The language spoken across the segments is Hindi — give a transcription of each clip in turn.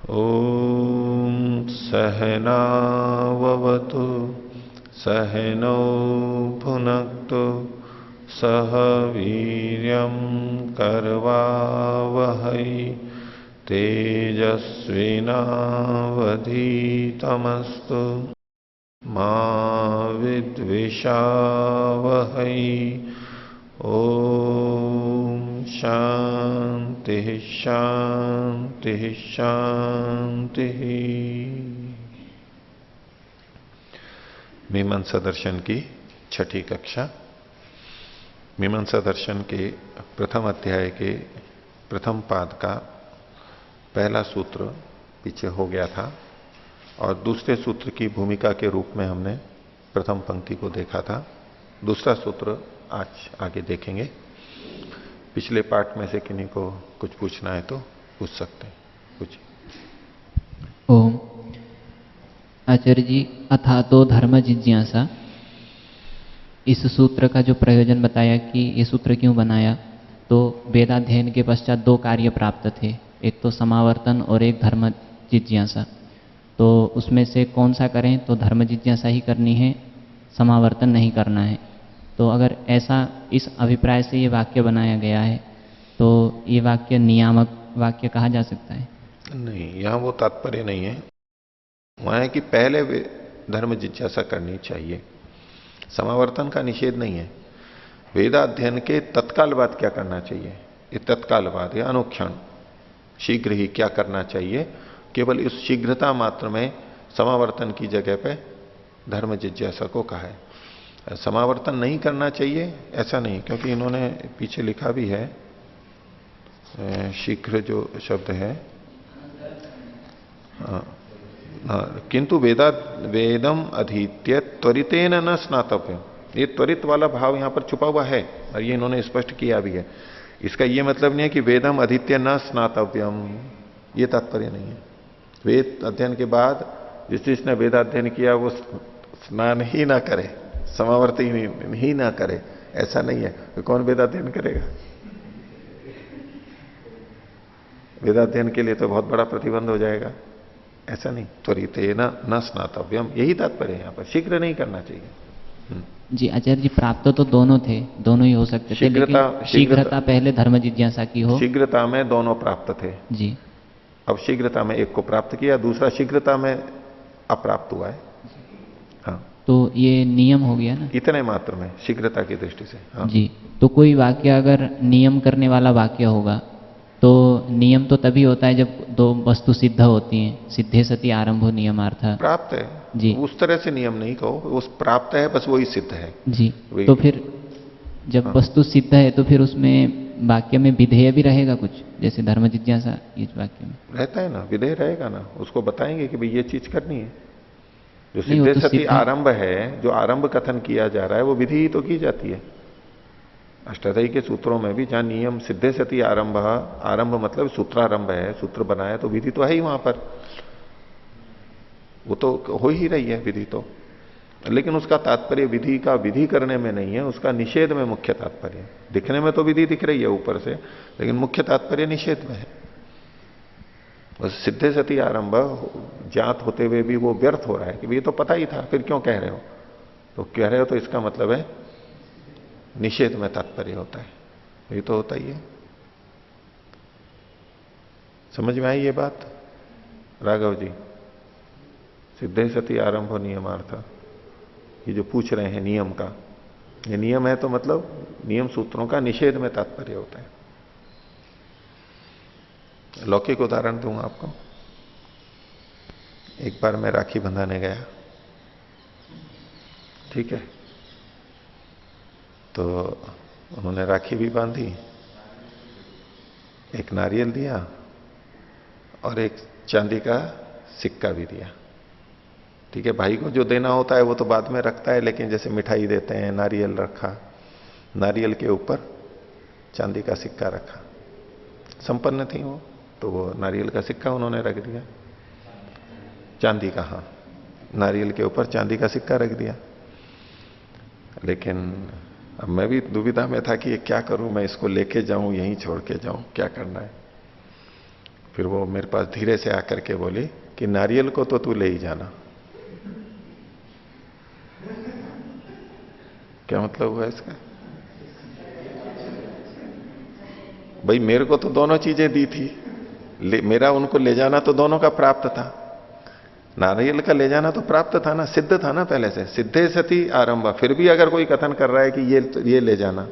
ॐ सहनाववतु सहनौ भुनक्तु सह वीर्यं करवावहै तेजस्विनावधीतमस्तु मा विद्विषावहै। ओम शांति शांति शांति। मीमांसा दर्शन की छठी कक्षा। मीमांसा दर्शन के प्रथम अध्याय के प्रथम पाद का पहला सूत्र पीछे हो गया था और दूसरे सूत्र की भूमिका के रूप में हमने प्रथम पंक्ति को देखा था। दूसरा सूत्र आज आगे देखेंगे। पिछले पाठ में से किन्हीं को कुछ पूछना है तो पूछ सकते हैं। कुछ ओम आचार्य जी, अथा तो धर्म जिज्ञासा, इस सूत्र का जो प्रयोजन बताया कि ये सूत्र क्यों बनाया, तो वेदाध्ययन के पश्चात दो कार्य प्राप्त थे, एक तो समावर्तन और एक धर्म जिज्ञासा। तो उसमें से कौन सा करें, तो धर्म जिज्ञासा ही करनी है, समावर्तन नहीं करना है। तो अगर ऐसा इस अभिप्राय से ये वाक्य बनाया गया है तो ये वाक्य नियामक वाक्य कहा जा सकता है? नहीं, यहां वो तात्पर्य नहीं है। वहां है कि पहले धर्म जिज्ञासा करनी चाहिए। समावर्तन का निषेध नहीं है। वेदाध्ययन के तत्काल बाद क्या करना चाहिए, ये तत्काल बाद या अनुक्षण शीघ्र ही क्या करना चाहिए, केवल इस शीघ्रता मात्र में समावर्तन की जगह पे धर्म जिज्ञासा को कहा है। समावर्तन नहीं करना चाहिए ऐसा नहीं, क्योंकि इन्होंने पीछे लिखा भी है, शीघ्र जो शब्द है, किंतु वेदम अधीत्य त्वरितेन न स्नातव्य। ये त्वरित वाला भाव यहां पर छुपा हुआ है और ये इन्होंने स्पष्ट किया भी है। इसका ये मतलब नहीं है कि वेदम अधीत्य न स्नातव्यम, ये तात्पर्य नहीं है। वेद अध्ययन के बाद जिसने वेदाध्ययन किया वो स्नान ही ना करे, समावर्तन ही ना करे, ऐसा नहीं है। तो कौन वेदाध्ययन करेगा? वेदाध्ययन के लिए तो बहुत बड़ा प्रतिबंध हो जाएगा। ऐसा नहीं, त्वरितेन न स्नातव्यम, यही तात्पर्य है यहां पर। शीघ्र नहीं करना चाहिए। जी आचार्य जी, प्राप्त तो दोनों थे, दोनों ही हो सकते थे, लेकिन शीघ्रता पहले धर्म जिज्ञासा की हो। शीघ्रता में दोनों प्राप्त थे जी। अब शीघ्रता में एक को प्राप्त किया, दूसरा शीघ्रता में अप्राप्त हुआ है। हाँ, तो ये नियम हो गया ना, इतने मात्र में शीघ्रता की दृष्टि से। हाँ जी। तो कोई वाक्य अगर नियम करने वाला वाक्य होगा तो नियम तो तभी होता है जब दो वस्तु सिद्ध होती हैं। सिद्धे सती आरंभो नियमार्थ। प्राप्त है जी। उस तरह से नियम नहीं कहो, उस प्राप्त है बस वही सिद्ध है। जी। तो फिर जब हाँ। वस्तु सिद्ध है तो फिर उसमें वाक्य में विधेय भी रहेगा कुछ, जैसे धर्म जिज्ञासा इस वाक्य में रहता है ना, विधेय रहेगा ना। उसको बताएंगे कि भाई ये चीज करनी है। जो नहीं, वो सिद्धे तो सती सिद्ध आरंभ है, जो आरंभ कथन किया जा रहा है, वो विधि ही तो की जाती है। अष्टाध्यायी के सूत्रों में भी जहां नियम सिद्धे सती आरंभ, आरंभ मतलब सूत्रारंभ है, सूत्र बनाया, तो विधि तो है ही वहां पर, वो तो हो ही रही है विधि तो। लेकिन उसका तात्पर्य विधि का विधि करने में नहीं है, उसका निषेध में मुख्य तात्पर्य है। दिखने में तो विधि दिख रही है ऊपर से, लेकिन मुख्य तात्पर्य निषेध में है। बस सिद्धे सती आरंभ ज्ञात होते हुए भी वो व्यर्थ हो रहा है कि ये तो पता ही था, फिर क्यों कह रहे हो? तो कह रहे हो तो इसका मतलब है निषेध में तात्पर्य होता है, ये तो होता ही है। समझ में आई ये बात राघव जी? सिद्धे सती आरंभ नियमार्थ, ये जो पूछ रहे हैं नियम का, ये नियम है तो मतलब नियम सूत्रों का निषेध में तात्पर्य होता है। लौकिक उदाहरण दूंगा आपको। एक बार मैं राखी बंधाने गया, ठीक है, तो उन्होंने राखी भी बांधी, एक नारियल दिया और एक चांदी का सिक्का भी दिया। ठीक है, भाई को जो देना होता है वो तो बाद में रखता है, लेकिन जैसे मिठाई देते हैं, नारियल रखा, नारियल के ऊपर चांदी का सिक्का रखा। संपन्न थी वो, तो वो नारियल का सिक्का उन्होंने रख दिया, चांदी का। हाँ, नारियल के ऊपर चांदी का सिक्का रख दिया। लेकिन अब मैं भी दुविधा में था कि ये क्या करूं, मैं इसको लेके जाऊं, यहीं छोड़ के जाऊं, क्या करना है। फिर वो मेरे पास धीरे से आकर के बोली कि नारियल को तो तू ले ही जाना। क्या मतलब हुआ इसका? भाई मेरे को तो दोनों चीजें दी थी, मेरा उनको ले जाना तो दोनों का प्राप्त था। नारियल का ले जाना तो प्राप्त था ना, सिद्ध था ना पहले से, सिद्धे सती आरंभ। फिर भी अगर कोई कथन कर रहा है कि ये ले जाना,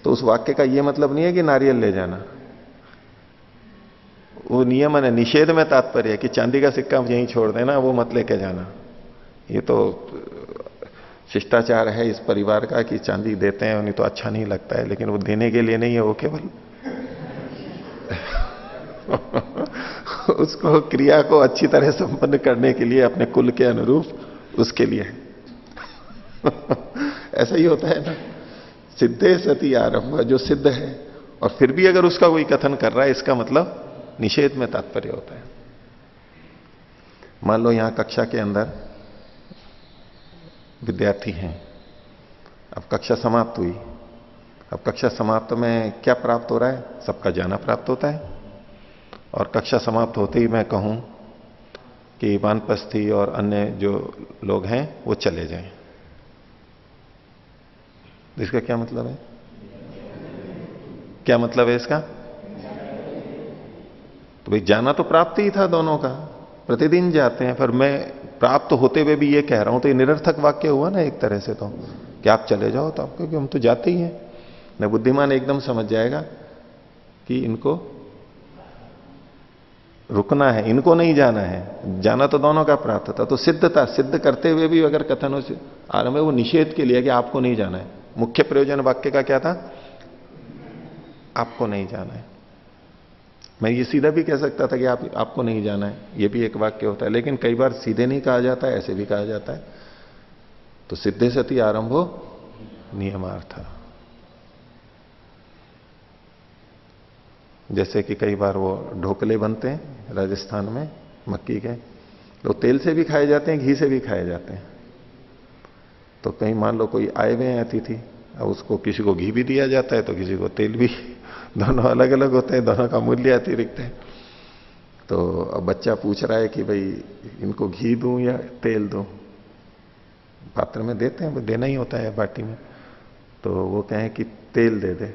तो उस वाक्य का ये मतलब नहीं है कि नारियल ले जाना। वो नियम है, निषेध में तात्पर्य है कि चांदी का सिक्का यहीं छोड़ देना, वो मत लेके जाना। ये तो शिष्टाचार है इस परिवार का कि चांदी देते हैं, उन्हें तो अच्छा नहीं लगता है, लेकिन वो देने के लिए नहीं है, वो केवल उसको क्रिया को अच्छी तरह संपन्न करने के लिए, अपने कुल के अनुरूप उसके लिए ऐसा ही होता है ना। सिद्धे सती आरंभ, जो सिद्ध है और फिर भी अगर उसका कोई कथन कर रहा है, इसका मतलब निषेध में तात्पर्य होता है। मान लो यहां कक्षा के अंदर विद्यार्थी हैं, अब कक्षा समाप्त हुई। अब कक्षा समाप्त में क्या प्राप्त हो रहा है? सबका जाना प्राप्त होता है। और कक्षा समाप्त होते ही मैं कहूं कि वानप्रस्थी और अन्य जो लोग हैं वो चले जाएं, इसका क्या मतलब है? क्या मतलब है इसका? तो भाई जाना तो प्राप्त ही था दोनों का, प्रतिदिन जाते हैं, पर मैं प्राप्त होते हुए भी ये कह रहा हूं, तो ये निरर्थक वाक्य हुआ ना एक तरह से, तो कि आप चले जाओ, तो आप, क्योंकि हम तो जाते ही हैं। न बुद्धिमान एकदम समझ जाएगा कि इनको रुकना है, इनको नहीं जाना है, जाना तो दोनों का प्राप्त था। तो सिद्ध था, सिद्ध करते हुए भी अगर कथन हो आरंभ है, वो निषेध के लिए कि आपको नहीं जाना है। मुख्य प्रयोजन वाक्य का क्या था? आपको नहीं जाना है। मैं ये सीधा भी कह सकता था कि आपको नहीं जाना है, ये भी एक वाक्य होता है, लेकिन कई बार सीधे नहीं कहा जाता है, ऐसे भी कहा जाता है। तो सिद्धे सती आरंभो नियमार्थ। जैसे कि कई बार वो ढोकले बनते हैं राजस्थान में मक्की के, तो तेल से भी खाए जाते हैं, घी से भी खाए जाते हैं। तो कहीं मान लो कोई आए हुए हैं अतिथि, अब उसको किसी को घी भी दिया जाता है तो किसी को तेल भी, दोनों अलग अलग होते हैं, दोनों का मूल्य अतिरिक्त है। तो अब बच्चा पूछ रहा है कि भाई इनको घी दूं या तेल दूं, पात्र में देते हैं, देना ही होता है बाटी में। तो वो कहें कि तेल दे दे।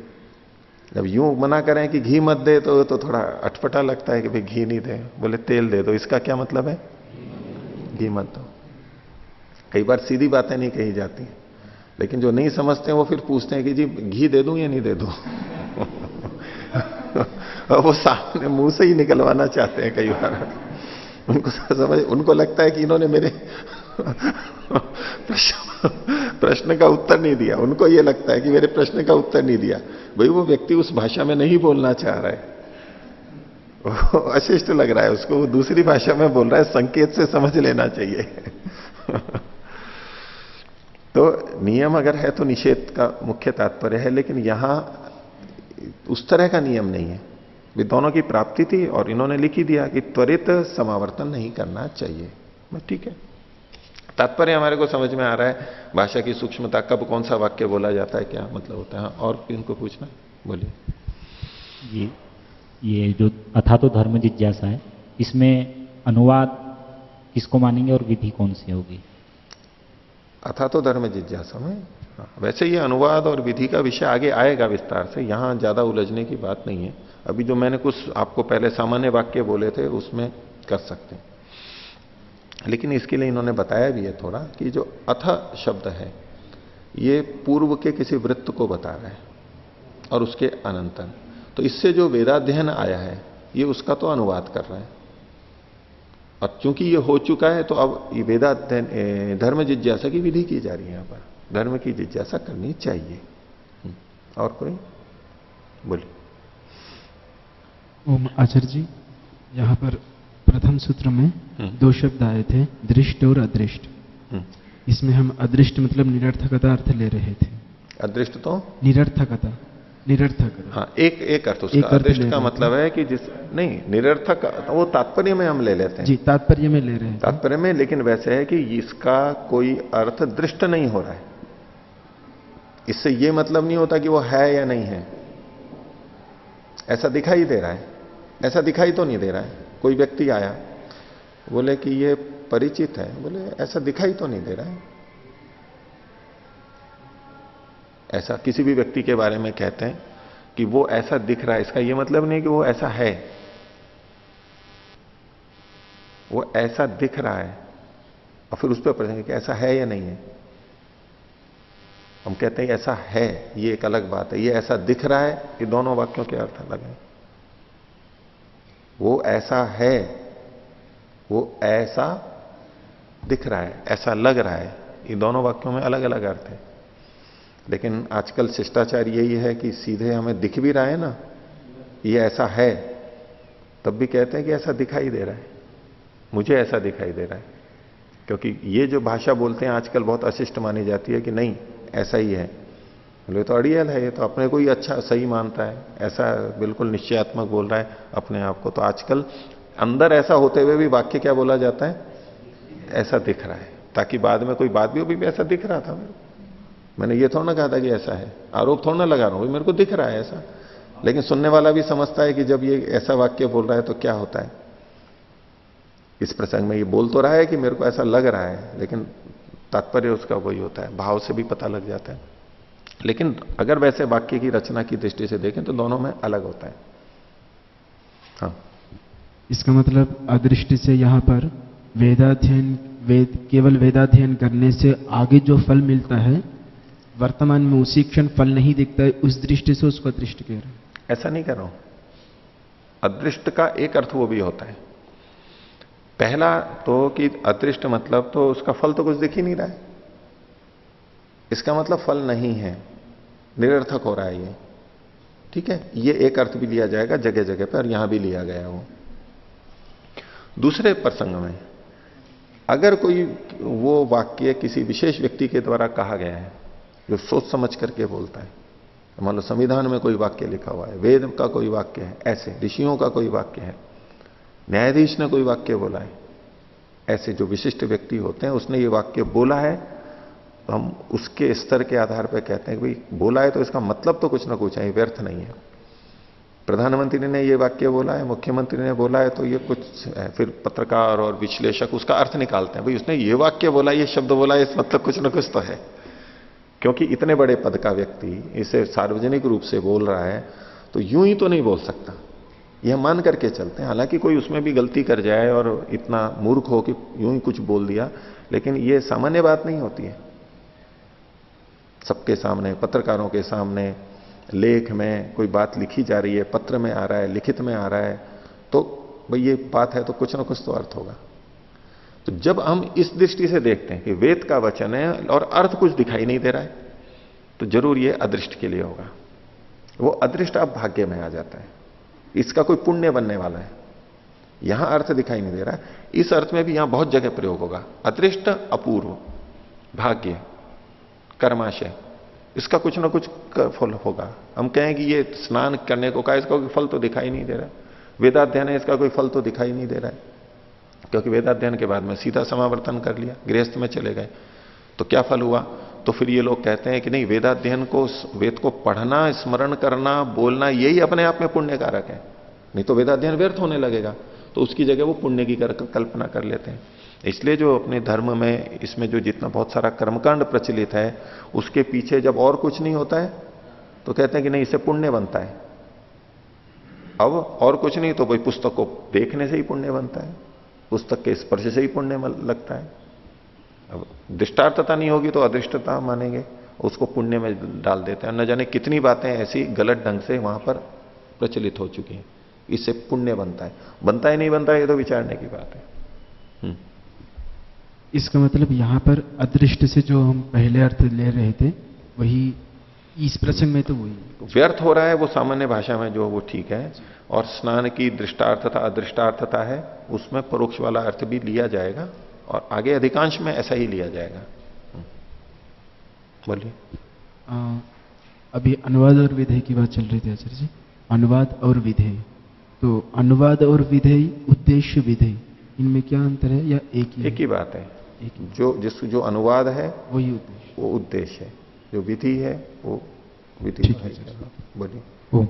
जब यूं मना करें कि घी मत दे तो थोड़ा अटपटा लगता है कि भाई घी नहीं दे, बोले तेल दे दो, इसका क्या मतलब है? घी मत दो। कई बार सीधी बातें नहीं कही जाती, लेकिन जो नहीं समझते हैं वो फिर पूछते हैं कि जी घी दे दूं या नहीं दे दूं। और वो सामने मुंह से ही निकलवाना चाहते हैं कई बार। उनको समझ, उनको लगता है कि इन्होंने मेरे प्रश्न का उत्तर नहीं दिया। उनको ये लगता है कि मेरे प्रश्न का उत्तर नहीं दिया। भाई वो व्यक्ति उस भाषा में नहीं बोलना चाह रहा है, वो अशिष्ट लग रहा है उसको, वो दूसरी भाषा में बोल रहा है, संकेत से समझ लेना चाहिए। तो नियम अगर है तो निषेध का मुख्य तात्पर्य है, लेकिन यहां उस तरह का नियम नहीं है। वे दोनों की प्राप्ति थी और इन्होंने लिख ही दिया कि त्वरित समावर्तन नहीं करना चाहिए। बस ठीक है, तात्पर्य हमारे को समझ में आ रहा है। भाषा की सूक्ष्मता, कब कौन सा वाक्य बोला जाता है, क्या मतलब होता है। और इनको पूछना, बोलिए। ये जो अथा तो धर्म जिज्ञासा है, इसमें अनुवाद किसको मानेंगे और विधि कौन सी होगी? अथा तो धर्म जिज्ञासा में वैसे ये अनुवाद और विधि का विषय आगे आएगा विस्तार से, यहां ज्यादा उलझने की बात नहीं है। अभी जो मैंने कुछ आपको पहले सामान्य वाक्य बोले थे उसमें कर सकते हैं, लेकिन इसके लिए इन्होंने बताया भी है थोड़ा कि जो अथ शब्द है ये पूर्व के किसी वृत्त को बता रहा है और उसके अनंतर, तो इससे जो वेदाध्ययन आया है ये उसका तो अनुवाद कर रहा है। और चूंकि ये हो चुका है तो अब ये वेदाध्ययन धर्म जिज्ञासा की विधि की जा रही है। यहां पर धर्म की जिज्ञासा करनी चाहिए। और कोई बोलिए। ओम आचार्य जी, यहाँ पर प्रथम सूत्र में दो शब्द आए थे, दृष्ट और अदृष्ट। इसमें हम अदृष्ट मतलब निरर्थकता अर्थ ले रहे थे। अदृष्ट तो निरर्थकता, निरर्थक। हाँ, एक अर्थ उसका। अदृष्ट का मतलब है कि जिस नहीं निरर्थक, वो तात्पर्य में हम ले लेते हैं। जी, तात्पर्य में ले रहे हैं, तात्पर्य में, लेकिन वैसे है कि इसका कोई अर्थ दृष्ट नहीं हो रहा है। इससे ये मतलब नहीं होता कि वो है या नहीं है, ऐसा दिखाई दे रहा है। ऐसा दिखाई तो नहीं दे रहा है। कोई व्यक्ति आया, बोले कि ये परिचित है, बोले ऐसा दिखाई तो नहीं दे रहा है। ऐसा किसी भी व्यक्ति के बारे में कहते हैं कि वो ऐसा दिख रहा है, इसका ये मतलब नहीं कि वो ऐसा है, वो ऐसा दिख रहा है। और फिर उस पर प्रश्न कि ऐसा है या नहीं है। हम कहते हैं ऐसा है, ये एक अलग बात है। ये ऐसा दिख रहा है, ये दोनों वाक्यों के अर्थ अलग हैं। वो ऐसा है, वो ऐसा दिख रहा है, ऐसा लग रहा है, ये दोनों वाक्यों में अलग अलग अर्थ है। लेकिन आजकल शिष्टाचार यही है कि सीधे हमें दिख भी रहा है ना, ये ऐसा है, तब भी कहते हैं कि ऐसा दिखाई दे रहा है, मुझे ऐसा दिखाई दे रहा है। क्योंकि ये जो भाषा बोलते हैं आजकल बहुत अशिष्ट मानी जाती है कि नहीं ऐसा ही है। बोले तो अड़ियल है, ये तो अपने को ही अच्छा सही मानता है, ऐसा बिल्कुल निश्चयात्मक बोल रहा है अपने आप को। तो आजकल अंदर ऐसा होते हुए भी वाक्य क्या बोला जाता है, ऐसा दिख रहा है, ताकि बाद में कोई बात भी ऐसा दिख रहा था। मैंने ये थोड़ा ना कहा था कि ऐसा है, आरोप थोड़ा ना लगा रहा हूं, मेरे को दिख रहा है ऐसा। लेकिन सुनने वाला भी समझता है कि जब ये ऐसा वाक्य बोल रहा है तो क्या होता है। इस प्रसंग में ये बोल तो रहा है कि मेरे को ऐसा लग रहा है, लेकिन तात्पर्य उसका वही होता है, भाव से भी पता लग जाता है। लेकिन अगर वैसे वाक्य की रचना की दृष्टि से देखें तो दोनों में अलग होता है। हाँ, इसका मतलब अदृष्टि से यहां पर वेदाध्ययन, केवल वेदाध्ययन करने से आगे जो फल मिलता है वर्तमान में उसी क्षण फल नहीं दिखता है, उस दृष्टि से उसको अदृष्ट कह रहे हैं। ऐसा नहीं कर रहा हूं। अदृष्ट का एक अर्थ वो भी होता है। पहला तो कि अदृष्ट मतलब तो उसका फल तो कुछ दिख ही नहीं रहा है, इसका मतलब फल नहीं है, निरर्थक हो रहा है ये। ठीक है, ये एक अर्थ भी लिया जाएगा जगह जगह पर, और यहां भी लिया गया वो। दूसरे प्रसंग में अगर कोई वो वाक्य किसी विशेष व्यक्ति के द्वारा कहा गया है जो सोच समझ करके बोलता है, मान लो संविधान में कोई वाक्य लिखा हुआ है, वेद का कोई वाक्य है, ऐसे ऋषियों का कोई वाक्य है, न्यायाधीश ने कोई वाक्य बोला है, ऐसे जो विशिष्ट व्यक्ति होते हैं उसने ये वाक्य बोला है, तो हम उसके स्तर के आधार पर कहते हैं कि भाई बोला है तो इसका मतलब तो कुछ ना कुछ है, व्यर्थ नहीं है। प्रधानमंत्री ने ये वाक्य बोला है, मुख्यमंत्री ने बोला है, तो ये कुछ है। फिर पत्रकार और विश्लेषक उसका अर्थ निकालते हैं, भाई उसने ये वाक्य बोला, ये शब्द बोला, इस मतलब कुछ ना कुछ तो है। क्योंकि इतने बड़े पद का व्यक्ति इसे सार्वजनिक रूप से बोल रहा है, तो यूं ही तो नहीं बोल सकता, यह मान करके चलते हैं। हालांकि कोई उसमें भी गलती कर जाए और इतना मूर्ख हो कि यूं ही कुछ बोल दिया, लेकिन यह सामान्य बात नहीं होती है। सबके सामने, पत्रकारों के सामने, लेख में कोई बात लिखी जा रही है, पत्र में आ रहा है, लिखित में आ रहा है, तो भाई ये बात है तो कुछ ना कुछ तो अर्थ होगा। तो जब हम इस दृष्टि से देखते हैं कि वेद का वचन है और अर्थ कुछ दिखाई नहीं दे रहा है, तो जरूर ये अदृष्ट के लिए होगा। वो अदृष्ट अब भाग्य में आ जाता है, इसका कोई पुण्य बनने वाला है। यहां अर्थ दिखाई नहीं दे रहा है, इस अर्थ में भी यहां बहुत जगह प्रयोग होगा। अदृष्ट अपूर्व, भाग्य, कर्माशय, इसका कुछ ना कुछ फल होगा। हम कहें कि ये स्नान करने को कहा, इसका कोई फल तो दिखाई नहीं दे रहा है। वेदाध्ययन है, इसका कोई फल तो दिखाई नहीं दे रहा है, क्योंकि वेदाध्ययन के बाद में सीधा समावर्तन कर लिया, गृहस्थ में चले गए, तो क्या फल हुआ। तो फिर ये लोग कहते हैं कि नहीं, वेदाध्ययन को, वेद को पढ़ना, स्मरण करना, बोलना, यही अपने आप में पुण्य कारक है, नहीं तो वेदाध्ययन व्यर्थ होने लगेगा। तो उसकी जगह वो पुण्य की कल्पना कर लेते हैं। इसलिए जो अपने धर्म में, इसमें जो जितना बहुत सारा कर्मकांड प्रचलित है, उसके पीछे जब और कुछ नहीं होता है तो कहते हैं कि नहीं, इससे पुण्य बनता है। अब और कुछ नहीं तो भाई पुस्तक को देखने से ही पुण्य बनता है, पुस्तक के स्पर्श से ही पुण्य लगता है। अब दृष्टार्थता नहीं होगी तो अदृष्टता मानेंगे, उसको पुण्य में डाल देते हैं। न जाने कितनी बातें ऐसी गलत ढंग से वहां पर प्रचलित हो चुकी हैं, इससे पुण्य बनता है। बनता है नहीं बनता है, ये तो विचारने की बात है। इसका मतलब यहां पर अदृष्ट से जो हम पहले अर्थ ले रहे थे, वही इस प्रसंग में तो वही व्यर्थ हो रहा है, वो सामान्य भाषा में जो वो ठीक है। और स्नान की दृष्टार्थता अदृष्टार्थता है, उसमें परोक्ष वाला अर्थ भी लिया जाएगा, और आगे अधिकांश में ऐसा ही लिया जाएगा। बोलिए। अभी अनुवाद और विधेय की बात चल रही थी आचार्य जी, अनुवाद और विधेय। तो अनुवाद और विधेय, उद्देश्य विधेय, इनमें क्या अंतर है या एक ही बात है। जो अनुवाद है वही उद्देश्य, वो उद्देश्य है, जो विधि है वो विधि है। बोलिए। ओम।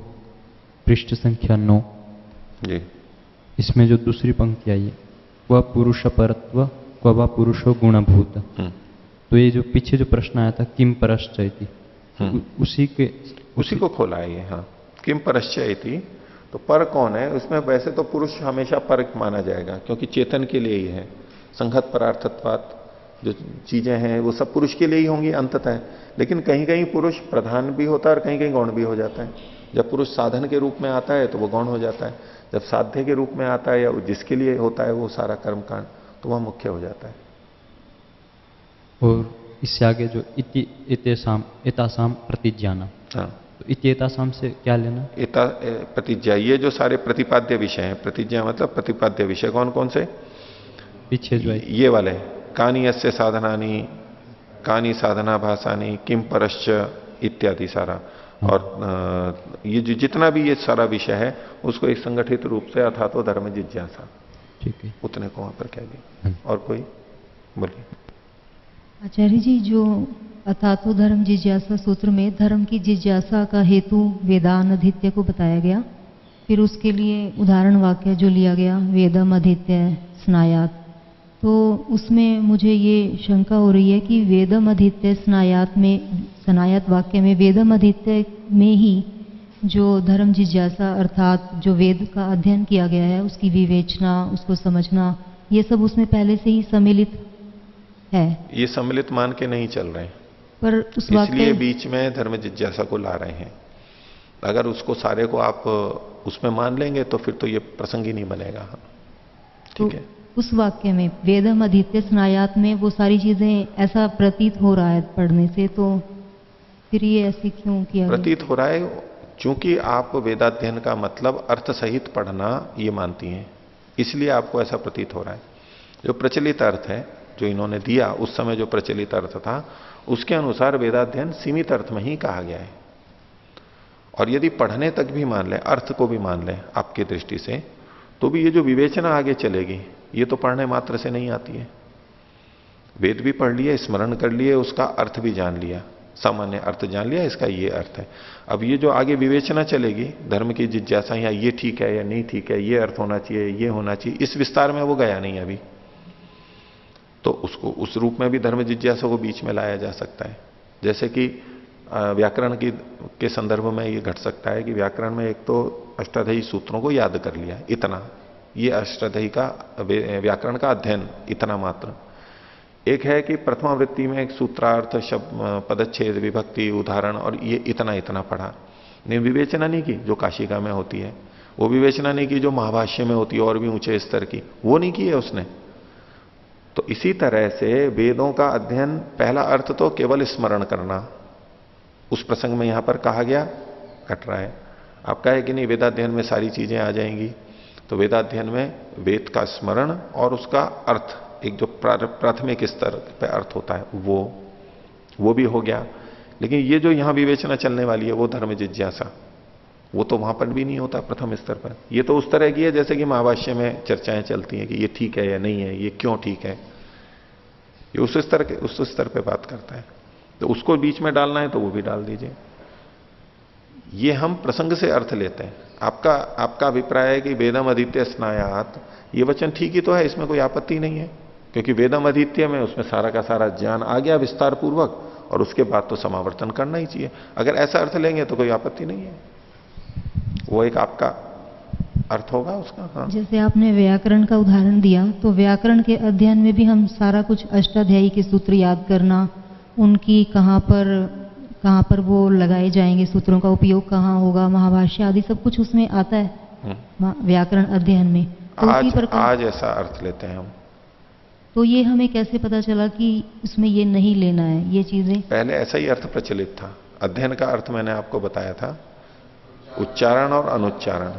पृष्ठ संख्या 9। जी। इसमें जो दूसरी पंक्ति आई है, वह पुरुष परत्व क्व पुरुषो गुणभूत। तो ये जो पीछे जो प्रश्न आया था किम परश्चयति, उसी को खोला है ये। हाँ, किम परश्चयति, तो पर कौन है उसमें? वैसे तो पुरुष हमेशा पर माना जाएगा, क्योंकि चेतन के लिए ही है। संघत परार्थत्वात् जो चीजें हैं वो सब पुरुष के लिए ही होंगी अंततः। लेकिन कहीं कहीं पुरुष प्रधान भी होता है और कहीं कहीं गौण भी हो जाता है। जब पुरुष साधन के रूप में आता है तो वो गौण हो जाता है, जब साध्य के रूप में आता है या जिसके लिए होता है वो सारा कर्मकांड, तो वह मुख्य हो जाता है। और इससे आगे जो इतासाम प्रतिज्ञाना, हाँ, तो इत्येतासाम से क्या लेना? प्रतिज्ञा, ये जो सारे प्रतिपाद्य विषय हैं, प्रतिज्ञा मतलब प्रतिपाद्य विषय कौन कौन से? पीछे जो है ये वाले, कानी यस्य साधनानी, कानी साधना भाषानी, किम परश्च इत्यादि सारा। और ये जो जितना भी ये सारा विषय है उसको एक संगठित रूप से अथा तो धर्म जिज्ञासा, ठीक है, उतने को वहां पर कह दी। और कोई बोलिए। आचार्य जी, जो अथातो धर्म जिज्ञासा सूत्र में धर्म की जिज्ञासा का हेतु वेदानधित्य को बताया गया, फिर उसके लिए उदाहरण वाक्य जो लिया गया वेदम अधित्य स्नायात, तो उसमें मुझे ये शंका हो रही है कि वेदम अधित्य स्नायात में, स्नायात वाक्य में वेदम अधित्य में ही जो धर्म जिज्ञासा अर्थात जो वेद का अध्ययन किया गया है उसकी विवेचना, उसको समझना, ये सब उसमें पहले से ही सम्मिलित है। ये सम्मिलित मान के नहीं चल रहे हैं, पर उस इसलिए बीच में धर्म जिज्ञासा को ला रहे हैं। अगर उसको सारे को आप उसमें मान लेंगे तो फिर तो ये प्रसंग ही नहीं बनेगा। ठीक है, उस वाक्य में वेदम अधित्य स्नायात में वो सारी चीजें ऐसा प्रतीत हो रहा है पढ़ने से, तो फिर ये ऐसे क्यों किया प्रतीत हो रहा है? चूंकि आप वेदाध्ययन का मतलब अर्थ सहित पढ़ना ये मानती हैं, इसलिए आपको ऐसा प्रतीत हो रहा है। जो प्रचलित अर्थ है जो इन्होंने दिया उस समय, जो प्रचलित अर्थ था उसके अनुसार वेदाध्ययन सीमित अर्थ में ही कहा गया है। और यदि पढ़ने तक भी मान लें, अर्थ को भी मान लें आपकी दृष्टि से, तो भी ये जो विवेचना आगे चलेगी ये तो पढ़ने मात्र से नहीं आती है। वेद भी पढ़ लिए, स्मरण कर लिए, उसका अर्थ भी जान लिया, सामान्य अर्थ जान लिया, इसका ये अर्थ है। अब ये जो आगे विवेचना चलेगी धर्म की जिज्ञासा, या ये ठीक है या नहीं ठीक है, ये अर्थ होना चाहिए, ये होना चाहिए, इस विस्तार में वो गया नहीं अभी, तो उसको उस रूप में भी धर्म जिज्ञासा को बीच में लाया जा सकता है। जैसे कि व्याकरण के संदर्भ में ये घट सकता है कि व्याकरण में एक तो अष्टाध्यायी सूत्रों को याद कर लिया, इतना, ये अष्टाध्यायी का व्याकरण का अध्ययन इतना मात्र। एक है कि प्रथमा वृत्ति में एक सूत्रार्थ, शब्द, पदच्छेद, विभक्ति, उदाहरण, और ये इतना इतना पढ़ा, ने विवेचना नहीं की जो काशिका में होती है, वो विवेचना नहीं की जो महाभाष्य में होती है और भी ऊंचे स्तर की, वो नहीं की है उसने। तो इसी तरह से वेदों का अध्ययन, पहला अर्थ तो केवल स्मरण करना, उस प्रसंग में यहां पर कहा गया, घट रहा है। आप कहे कि नहीं वेदाध्ययन में सारी चीजें आ जाएंगी, तो वेदाध्ययन में वेद का स्मरण और उसका अर्थ, एक जो प्राथमिक स्तर पे अर्थ होता है वो भी हो गया। लेकिन ये जो यहां विवेचना चलने वाली है वो धर्म जिज्ञासा, वो तो वहां पर भी नहीं होता प्रथम स्तर पर। ये तो उस तरह की है जैसे कि महाभाष्य में चर्चाएं चलती हैं कि ये ठीक है या नहीं है, ये क्यों ठीक है, ये उस स्तर पे बात करता है। तो उसको बीच में डालना है तो वो भी डाल दीजिए। ये हम प्रसंग से अर्थ लेते हैं। आपका अभिप्राय है कि वेदम अधित्य स्नायात, ये वचन ठीक ही तो है, इसमें कोई आपत्ति नहीं है, क्योंकि वेदम अधित्य में उसमें सारा का सारा ज्ञान आ गया विस्तार पूर्वक, और उसके बाद तो समावर्तन करना ही चाहिए। अगर ऐसा अर्थ लेंगे तो कोई आपत्ति नहीं है, वो एक आपका अर्थ होगा उसका। हाँ, जैसे आपने व्याकरण का उदाहरण दिया, तो व्याकरण के अध्ययन में भी हम सारा कुछ अष्टाध्यायी के सूत्र याद करना, उनकी कहाँ पर वो लगाए जाएंगे, सूत्रों का उपयोग कहाँ होगा, महाभाष्य आदि सब कुछ उसमें आता है व्याकरण अध्ययन में। तो आज ऐसा अर्थ लेते हैं हम। तो ये हमें कैसे पता चला कि इसमें ये नहीं लेना है, ये चीजें? पहले ऐसा ही अर्थ प्रचलित था। अध्ययन का अर्थ मैंने आपको बताया था, उच्चारण और अनुच्चारण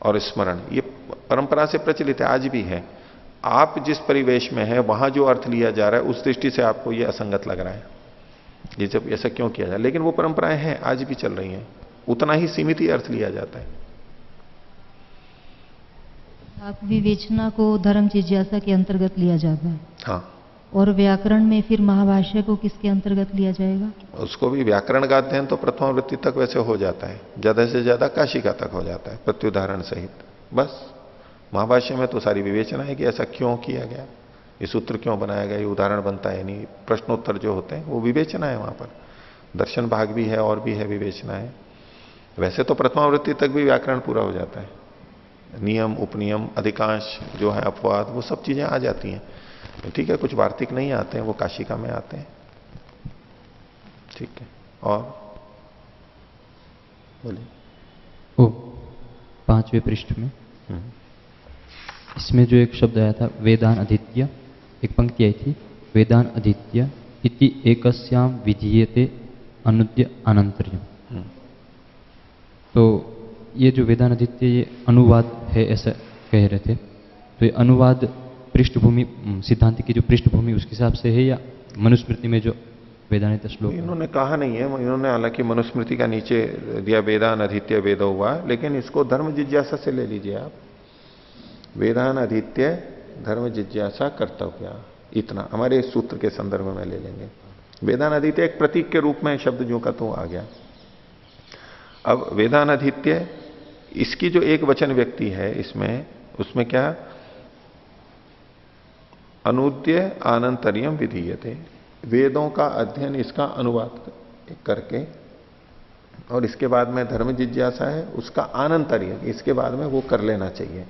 और स्मरण, ये परंपरा से प्रचलित है, आज भी है। आप जिस परिवेश में है वहां जो अर्थ लिया जा रहा है उस दृष्टि से आपको ये असंगत लग रहा है, ये जब ऐसा क्यों किया जाए, लेकिन वो परंपराएं हैं, आज भी चल रही हैं, उतना ही सीमित ही अर्थ लिया जाता है। आप विवेचना को धर्म जिज्ञासा के अंतर्गत लिया जाता है। हाँ, और व्याकरण में फिर महाभाष्य को किसके अंतर्गत लिया जाएगा? उसको भी व्याकरण का अध्ययन तो प्रथमावृत्ति तक वैसे हो जाता है, ज्यादा से ज्यादा काशिका तक हो जाता है प्रत्युदाहरण सहित। बस महाभाष्य में तो सारी विवेचना है कि ऐसा क्यों किया गया, ये सूत्र क्यों बनाया गया, ये उदाहरण बनता है नहीं, प्रश्नोत्तर जो होते हैं वो विवेचना है वहां पर। दर्शन भाग भी है और भी है विवेचना है। वैसे तो प्रथमावृत्ति तक भी व्याकरण पूरा हो जाता है, नियम उपनियम अधिकांश जो है अपवाद वो सब चीजें आ जाती हैं। ठीक है, कुछ वार्तिक नहीं आते हैं, वो काशिका में आते हैं। ठीक है, और बोलिए। ओ 5वें पृष्ठ में इसमें जो एक शब्द आया था वेदान अधीत्य, एक पंक्ति आई थी वेदान अधीत्य इति एकस्याम विधीयते अनुद्य अनंतर्यम। तो ये जो वेदान अधीत्य ये अनुवाद है ऐसा कह रहे थे, तो ये अनुवाद पृष्ठभूमि सिद्धांत की जो पृष्ठभूमि उसके हिसाब से है या मनुस्मृति में जो वेदांत श्लोक? इन्होंने कहा नहीं है, इन्होंने हालांकि मनुस्मृति का नीचे दिया वेदान अधीत्य वेद हुआ, लेकिन इसको धर्म जिज्ञासा से ले लीजिए आप। वेदान अधीत्य धर्म जिज्ञासा कर्तव्य, इतना हमारे इस सूत्र के संदर्भ में ले लेंगे। वेदान अधीत्य एक प्रतीक के रूप में शब्द जो का तो आ गया। अब वेदान अधीत्य इसकी जो एक वचन व्यक्ति है इसमें, उसमें क्या अनुद्य आनंतर्यम विधीयते, वेदों का अध्ययन इसका अनुवाद करके और इसके बाद में धर्म जिज्ञासा है उसका आनंतर्य इसके बाद में वो कर लेना चाहिए।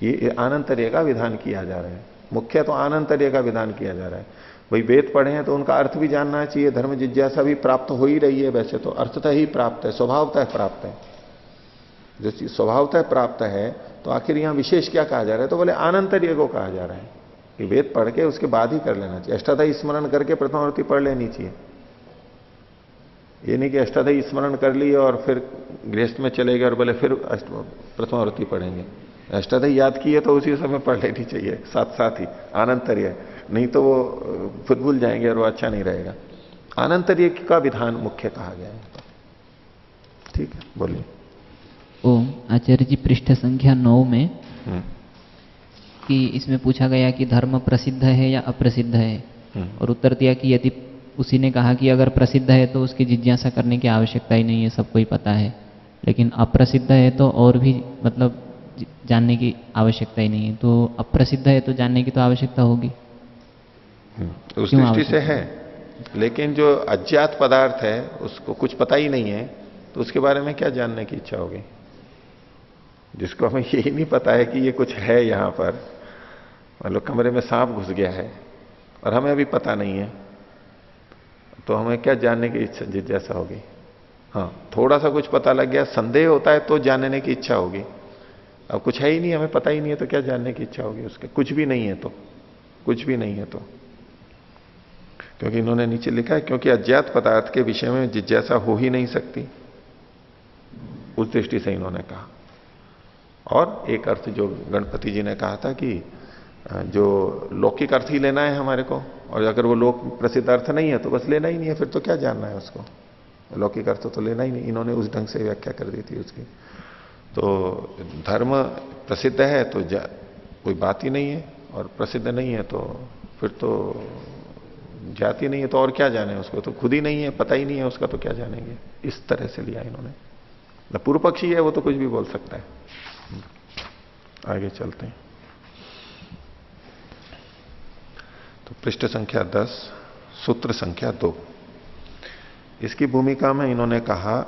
ये आनंतर्य का विधान किया जा रहा है, मुख्य तो आनंतर्य का विधान किया जा रहा है। भाई वेद पढ़े हैं तो उनका अर्थ भी जानना चाहिए, धर्म जिज्ञासा भी प्राप्त हो ही रही है, वैसे तो अर्थतः ही प्राप्त है, स्वभावतः प्राप्त है। जो चीज स्वभावतः प्राप्त है तो आखिर यहां विशेष क्या कहा जा रहा है, तो बोले आनंतर्य को कहा जा रहा है कि वेद पढ़ के उसके बाद ही कर लेना चाहिए। अष्टाध्यायी स्मरण करके प्रथमावृत्ति पढ़ लेनी चाहिए। ये नहीं कि अष्टाध्यायी स्मरण कर लिए और फिर गृहस्थ में चले गए और बोले फिर प्रथमावृत्ति पढ़ेंगे। अष्टाध्यायी याद किए तो उसी समय पढ़ लेनी चाहिए साथ साथ ही आनंतर्य, नहीं तो वो खुद भूल जाएंगे और वो अच्छा नहीं रहेगा। आनंतर्य का विधान मुख्य कहा गया है। ठीक है, बोलिए। ओम आचार्य जी पृष्ठ संख्या 9 में कि इसमें पूछा गया कि धर्म प्रसिद्ध है या अप्रसिद्ध है, और उत्तर दिया कि यदि उसी ने कहा कि अगर प्रसिद्ध है तो उसकी जिज्ञासा करने की आवश्यकता ही नहीं है, सबको ही पता है, लेकिन अप्रसिद्ध है तो और भी मतलब जानने की आवश्यकता ही नहीं है, तो अप्रसिद्ध है तो जानने की तो आवश्यकता होगी। उस दृष्टि से है, लेकिन जो अज्ञात पदार्थ है उसको कुछ पता ही नहीं है तो उसके बारे में क्या जानने की इच्छा होगी। जिसको हमें यही नहीं पता है कि ये कुछ है यहां पर, मतलब कमरे में सांप घुस गया है और हमें अभी पता नहीं है, तो हमें क्या जानने की इच्छा जिज्ञासा होगी। हाँ, थोड़ा सा कुछ पता लग गया, संदेह होता है तो जानने की इच्छा होगी। अब कुछ है ही नहीं, हमें पता ही नहीं है तो क्या जानने की इच्छा होगी उसके, कुछ भी नहीं है तो, कुछ भी नहीं है तो। क्योंकि इन्होंने नीचे लिखा है क्योंकि अज्ञात पदार्थ के विषय में जिज्ञासा हो ही नहीं सकती, उस दृष्टि से इन्होंने कहा। और एक अर्थ जो गणपति जी ने कहा था कि जो लौकिक अर्थ ही लेना है हमारे को, और अगर वो लोक प्रसिद्ध अर्थ नहीं है तो बस लेना ही नहीं है, फिर तो क्या जानना है उसको, लौकिक अर्थ तो लेना ही नहीं। इन्होंने उस ढंग से व्याख्या कर दी थी उसकी। तो धर्म प्रसिद्ध है तो कोई बात ही नहीं है, और प्रसिद्ध नहीं है तो फिर तो जाति नहीं है तो और क्या जाने उसको, तो खुद ही नहीं है, पता ही नहीं है उसका तो क्या जानेंगे। इस तरह से लिया इन्होंने। पूर्व पक्षी है वो तो कुछ भी बोल सकता है। आगे चलते हैं। तो पृष्ठ संख्या 10 सूत्र संख्या 2, इसकी भूमिका में इन्होंने कहा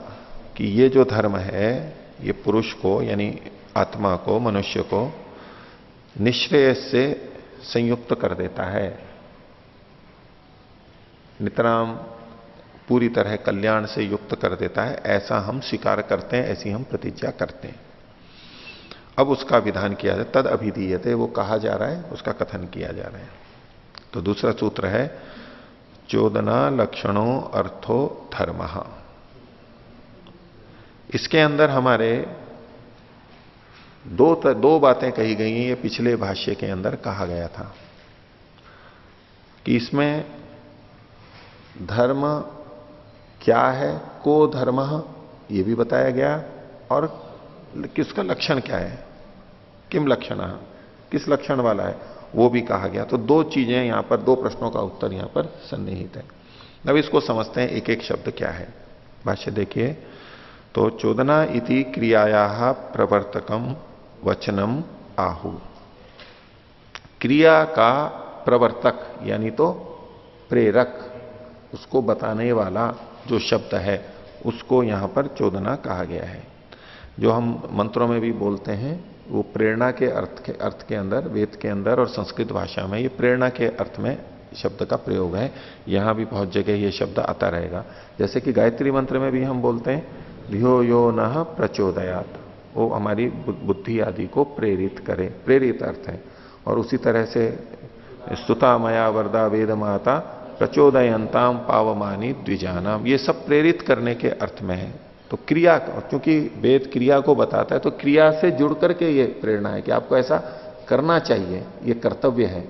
कि ये जो धर्म है ये पुरुष को यानी आत्मा को, मनुष्य को निश्रेय से संयुक्त कर देता है, नितराम पूरी तरह कल्याण से युक्त कर देता है, ऐसा हम स्वीकार करते हैं, ऐसी हम प्रतिज्ञा करते हैं। अब उसका विधान किया जाए, तद अभिधीयते, वो कहा जा रहा है, उसका कथन किया जा रहा है। तो दूसरा सूत्र है चोदना लक्षणों अर्थो धर्म। इसके अंदर हमारे दो बातें कही गई हैं, ये पिछले भाष्य के अंदर कहा गया था कि इसमें धर्म क्या है, को धर्म ये भी बताया गया, और किसका लक्षण क्या है, किम लक्षण, किस लक्षण वाला है वो भी कहा गया। तो दो चीजें यहां पर, दो प्रश्नों का उत्तर यहां पर सन्निहित है। अब इसको समझते हैं एक एक शब्द क्या है। भाष्य देखिए, तो चोदना इति क्रियाया प्रवर्तकम वचनम आहु। क्रिया का प्रवर्तक यानी तो प्रेरक, उसको बताने वाला जो शब्द है उसको यहां पर चोदना कहा गया है। जो हम मंत्रों में भी बोलते हैं वो प्रेरणा के अर्थ के अंदर, वेद के अंदर और संस्कृत भाषा में ये प्रेरणा के अर्थ में शब्द का प्रयोग है। यहां भी बहुत जगह ये शब्द आता रहेगा। जैसे कि गायत्री मंत्र में भी हम बोलते हैं धियो यो नः प्रचोदयात्, वो हमारी बुद्धि आदि को प्रेरित करे, प्रेरित अर्थ है। और उसी तरह से स्तुता मया वरदा वेद माता प्रचोदयंताम पावमानी द्विजानाम, ये सब प्रेरित करने के अर्थ में है। तो क्रिया, क्योंकि वेद क्रिया को बताता है तो क्रिया से जुड़ करके ये प्रेरणा है कि आपको ऐसा करना चाहिए, ये कर्तव्य है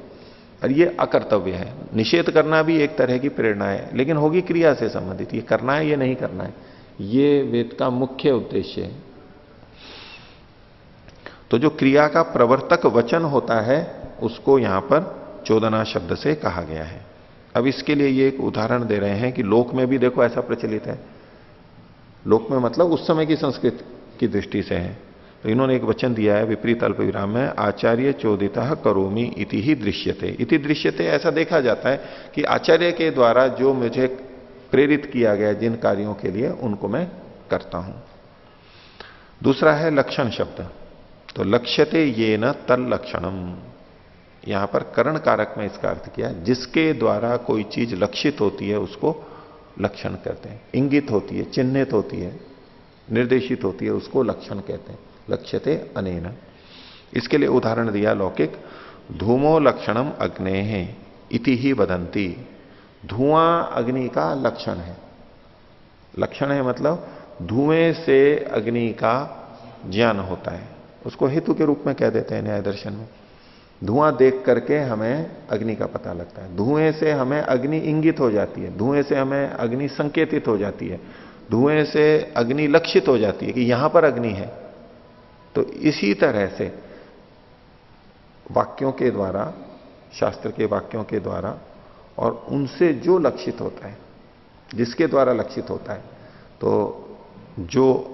और ये अकर्तव्य है। निषेध करना भी एक तरह की प्रेरणा है, लेकिन होगी क्रिया से संबंधित, ये करना है ये नहीं करना है, ये वेद का मुख्य उद्देश्य है। तो जो क्रिया का प्रवर्तक वचन होता है उसको यहां पर चोदना शब्द से कहा गया है। अब इसके लिए ये एक उदाहरण दे रहे हैं कि लोक में भी देखो ऐसा प्रचलित है। लोक में मतलब उस समय की संस्कृत की दृष्टि से है। तो इन्होंने एक वचन दिया है विपरीत अल्प विराम में, आचार्य चोदितः करोमि इति ही दृश्यते। इति दृश्यते, ऐसा देखा जाता है कि आचार्य के द्वारा जो मुझे प्रेरित किया गया जिन कार्यों के लिए उनको मैं करता हूं। दूसरा है लक्षण शब्द। तो लक्ष्यते ये न तल लक्षणम, यहां पर करण कारक में इसका अर्थ किया, जिसके द्वारा कोई चीज लक्षित होती है उसको लक्षण कहते हैं। इंगित होती है, चिन्हित होती है, निर्देशित होती है, उसको लक्षण कहते हैं। लक्ष्यते अनेन। इसके लिए उदाहरण दिया लौकिक, धूमो लक्षणम अग्नेः इति ही वदंती। धुआं अग्नि का लक्षण है। लक्षण है मतलब धुएं से अग्नि का ज्ञान होता है, उसको हेतु के रूप में कह देते हैं न्याय दर्शन में। धुआं देख करके हमें अग्नि का पता लगता है, धुएं से हमें अग्नि इंगित हो जाती है, धुएं से हमें अग्नि संकेतित हो जाती है, धुएं से अग्नि लक्षित हो जाती है कि यहां पर अग्नि है। तो इसी तरह से वाक्यों के द्वारा, शास्त्र के वाक्यों के द्वारा और उनसे जो लक्षित होता है, जिसके द्वारा लक्षित होता है, तो जो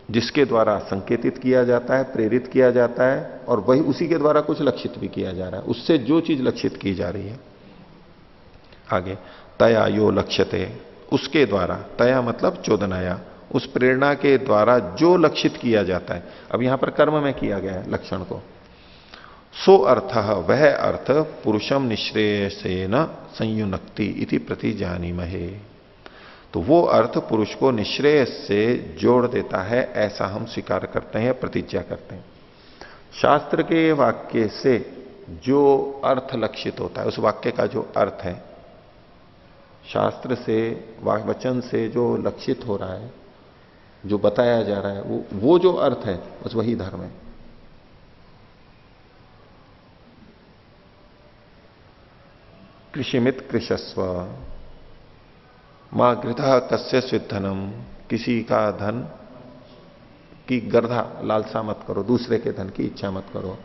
जिसके द्वारा संकेतित किया जाता है, प्रेरित किया जाता है और वही उसी के द्वारा कुछ लक्षित भी किया जा रहा है, उससे जो चीज लक्षित की जा रही है। आगे तया यो लक्ष्यते, उसके द्वारा, तया मतलब चोदनाया, उस प्रेरणा के द्वारा जो लक्षित किया जाता है। अब यहां पर कर्म में किया गया है लक्षण को। सो अर्थ, वह अर्थ पुरुषम निश्रेयसेन संयुनक्ति इति प्रतिजानीमहे। तो वो अर्थ पुरुष को निश्रेयस से जोड़ देता है, ऐसा हम स्वीकार करते हैं, प्रतिज्ञा करते हैं। शास्त्र के वाक्य से जो अर्थ लक्षित होता है, उस वाक्य का जो अर्थ है, शास्त्र से वचन से जो लक्षित हो रहा है, जो बताया जा रहा है, वो जो अर्थ है बस वही धर्म है। कृषिमित कृषस्व, मां गृधा कस्य स्विधनम, किसी का धन की गर्धा, लालसा मत करो, दूसरे के धन की इच्छा मत करो।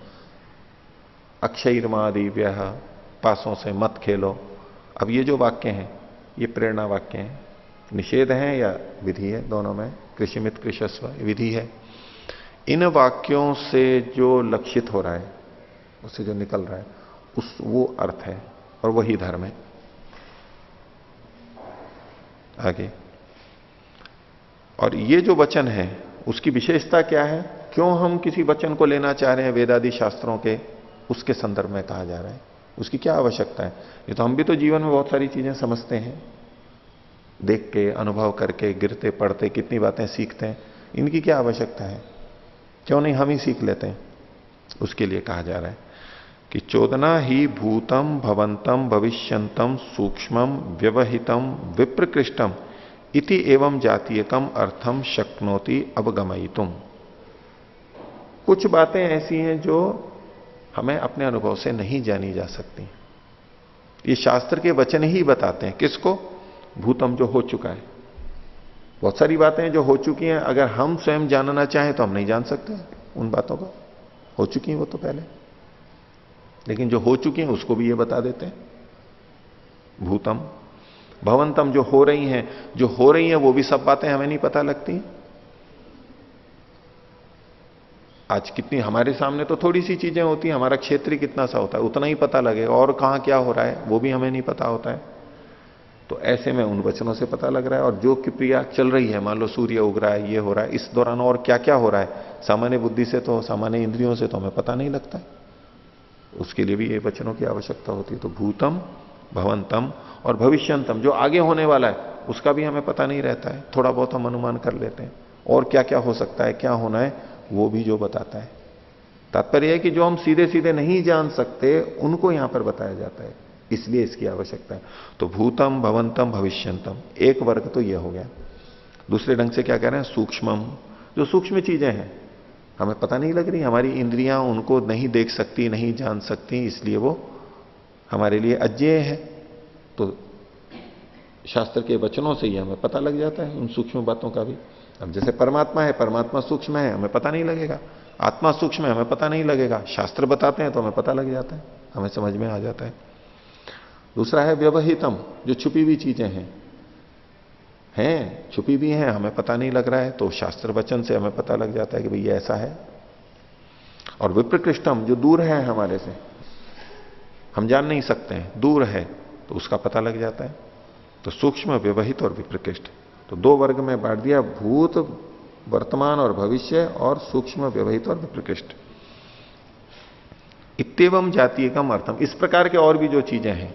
अक्षयर्मा दिव्य, पासों से मत खेलो। अब ये जो वाक्य हैं ये प्रेरणा वाक्य हैं, निषेध है या विधि है, दोनों में। कृषिमित कृषस्व विधि है। इन वाक्यों से जो लक्षित हो रहा है, उससे जो निकल रहा है, वो अर्थ है और वही धर्म है। आगे, और ये जो वचन है उसकी विशेषता क्या है, क्यों हम किसी वचन को लेना चाह रहे हैं वेदादि शास्त्रों के, उसके संदर्भ में कहा जा रहा है। उसकी क्या आवश्यकता है? ये तो हम भी तो जीवन में बहुत सारी चीजें समझते हैं, देख के, अनुभव करके, गिरते पढ़ते कितनी बातें सीखते हैं। इनकी क्या आवश्यकता है? क्यों नहीं हम ही सीख लेते हैं? उसके लिए कहा जा रहा है कि चोदना ही भूतम भवंतम भविष्यंतम सूक्ष्मम व्यवहितम विप्रकृष्टम इति एवं जातीयकम अर्थम शक्नोति अवगमयितुम। कुछ बातें ऐसी हैं जो हमें अपने अनुभव से नहीं जानी जा सकती। ये शास्त्र के वचन ही बताते हैं। किसको? भूतम, जो हो चुका है। बहुत सारी बातें जो हो चुकी हैं, अगर हम स्वयं जानना चाहें तो हम नहीं जान सकते उन बातों को, हो चुकी हैं वो तो पहले। लेकिन जो हो चुकी हैं उसको भी ये बता देते हैं। भूतम भवंतम, जो हो रही हैं वो भी सब बातें हमें नहीं पता लगती। आज कितनी हमारे सामने तो थोड़ी सी चीजें होती हैं, हमारा क्षेत्र कितना सा होता है उतना ही पता लगेगा, और कहां क्या हो रहा है वो भी हमें नहीं पता होता है। तो ऐसे में उन वचनों से पता लग रहा है। और जो क्रिया चल रही है, मान लो सूर्य उग रहा है, ये हो रहा है, इस दौरान और क्या क्या हो रहा है, सामान्य बुद्धि से तो, सामान्य इंद्रियों से तो हमें पता नहीं लगता है। उसके लिए भी ये वचनों की आवश्यकता होती है। तो भूतम, भवंतम और भविष्यंतम, जो आगे होने वाला है उसका भी हमें पता नहीं रहता है, थोड़ा बहुत हम अनुमान कर लेते हैं। और क्या क्या हो सकता है, क्या होना है, वो भी जो बताता है। तात्पर्य है कि जो हम सीधे सीधे नहीं जान सकते उनको यहां पर बताया जाता है, इसलिए इसकी आवश्यकता है। तो भूतम, भवंतम, भविष्यंतम, एक वर्ग तो यह हो गया। दूसरे ढंग से क्या कह रहे हैं, सूक्ष्मम, जो सूक्ष्म चीजें हैं हमें पता नहीं लग रही, हमारी इंद्रियां उनको नहीं देख सकती, नहीं जान सकती, इसलिए वो हमारे लिए अज्ञेय है। तो शास्त्र के वचनों से ही हमें पता लग जाता है उन सूक्ष्म बातों का भी। अब जैसे परमात्मा है, परमात्मा सूक्ष्म है, हमें पता नहीं लगेगा। आत्मा सूक्ष्म है, हमें पता नहीं लगेगा। शास्त्र बताते हैं तो हमें पता लग जाता है, हमें समझ में आ जाता है। दूसरा है व्यवहितम, जो छुपी हुई चीजें हैं छुपी भी हैं, हमें पता नहीं लग रहा है, तो शास्त्र वचन से हमें पता लग जाता है कि भाई ये ऐसा है। और विप्रकृष्टम, जो दूर है हमारे से, हम जान नहीं सकते हैं, दूर है, तो उसका पता लग जाता है। तो सूक्ष्म, व्यवहित और विप्रकृष्ट, तो दो वर्ग में बांट दिया, भूत, वर्तमान और भविष्य, और सूक्ष्म, व्यवहित और विप्रकृष्ट। इत्येवम जातीयकम अर्थम, इस प्रकार के और भी जो चीजें हैं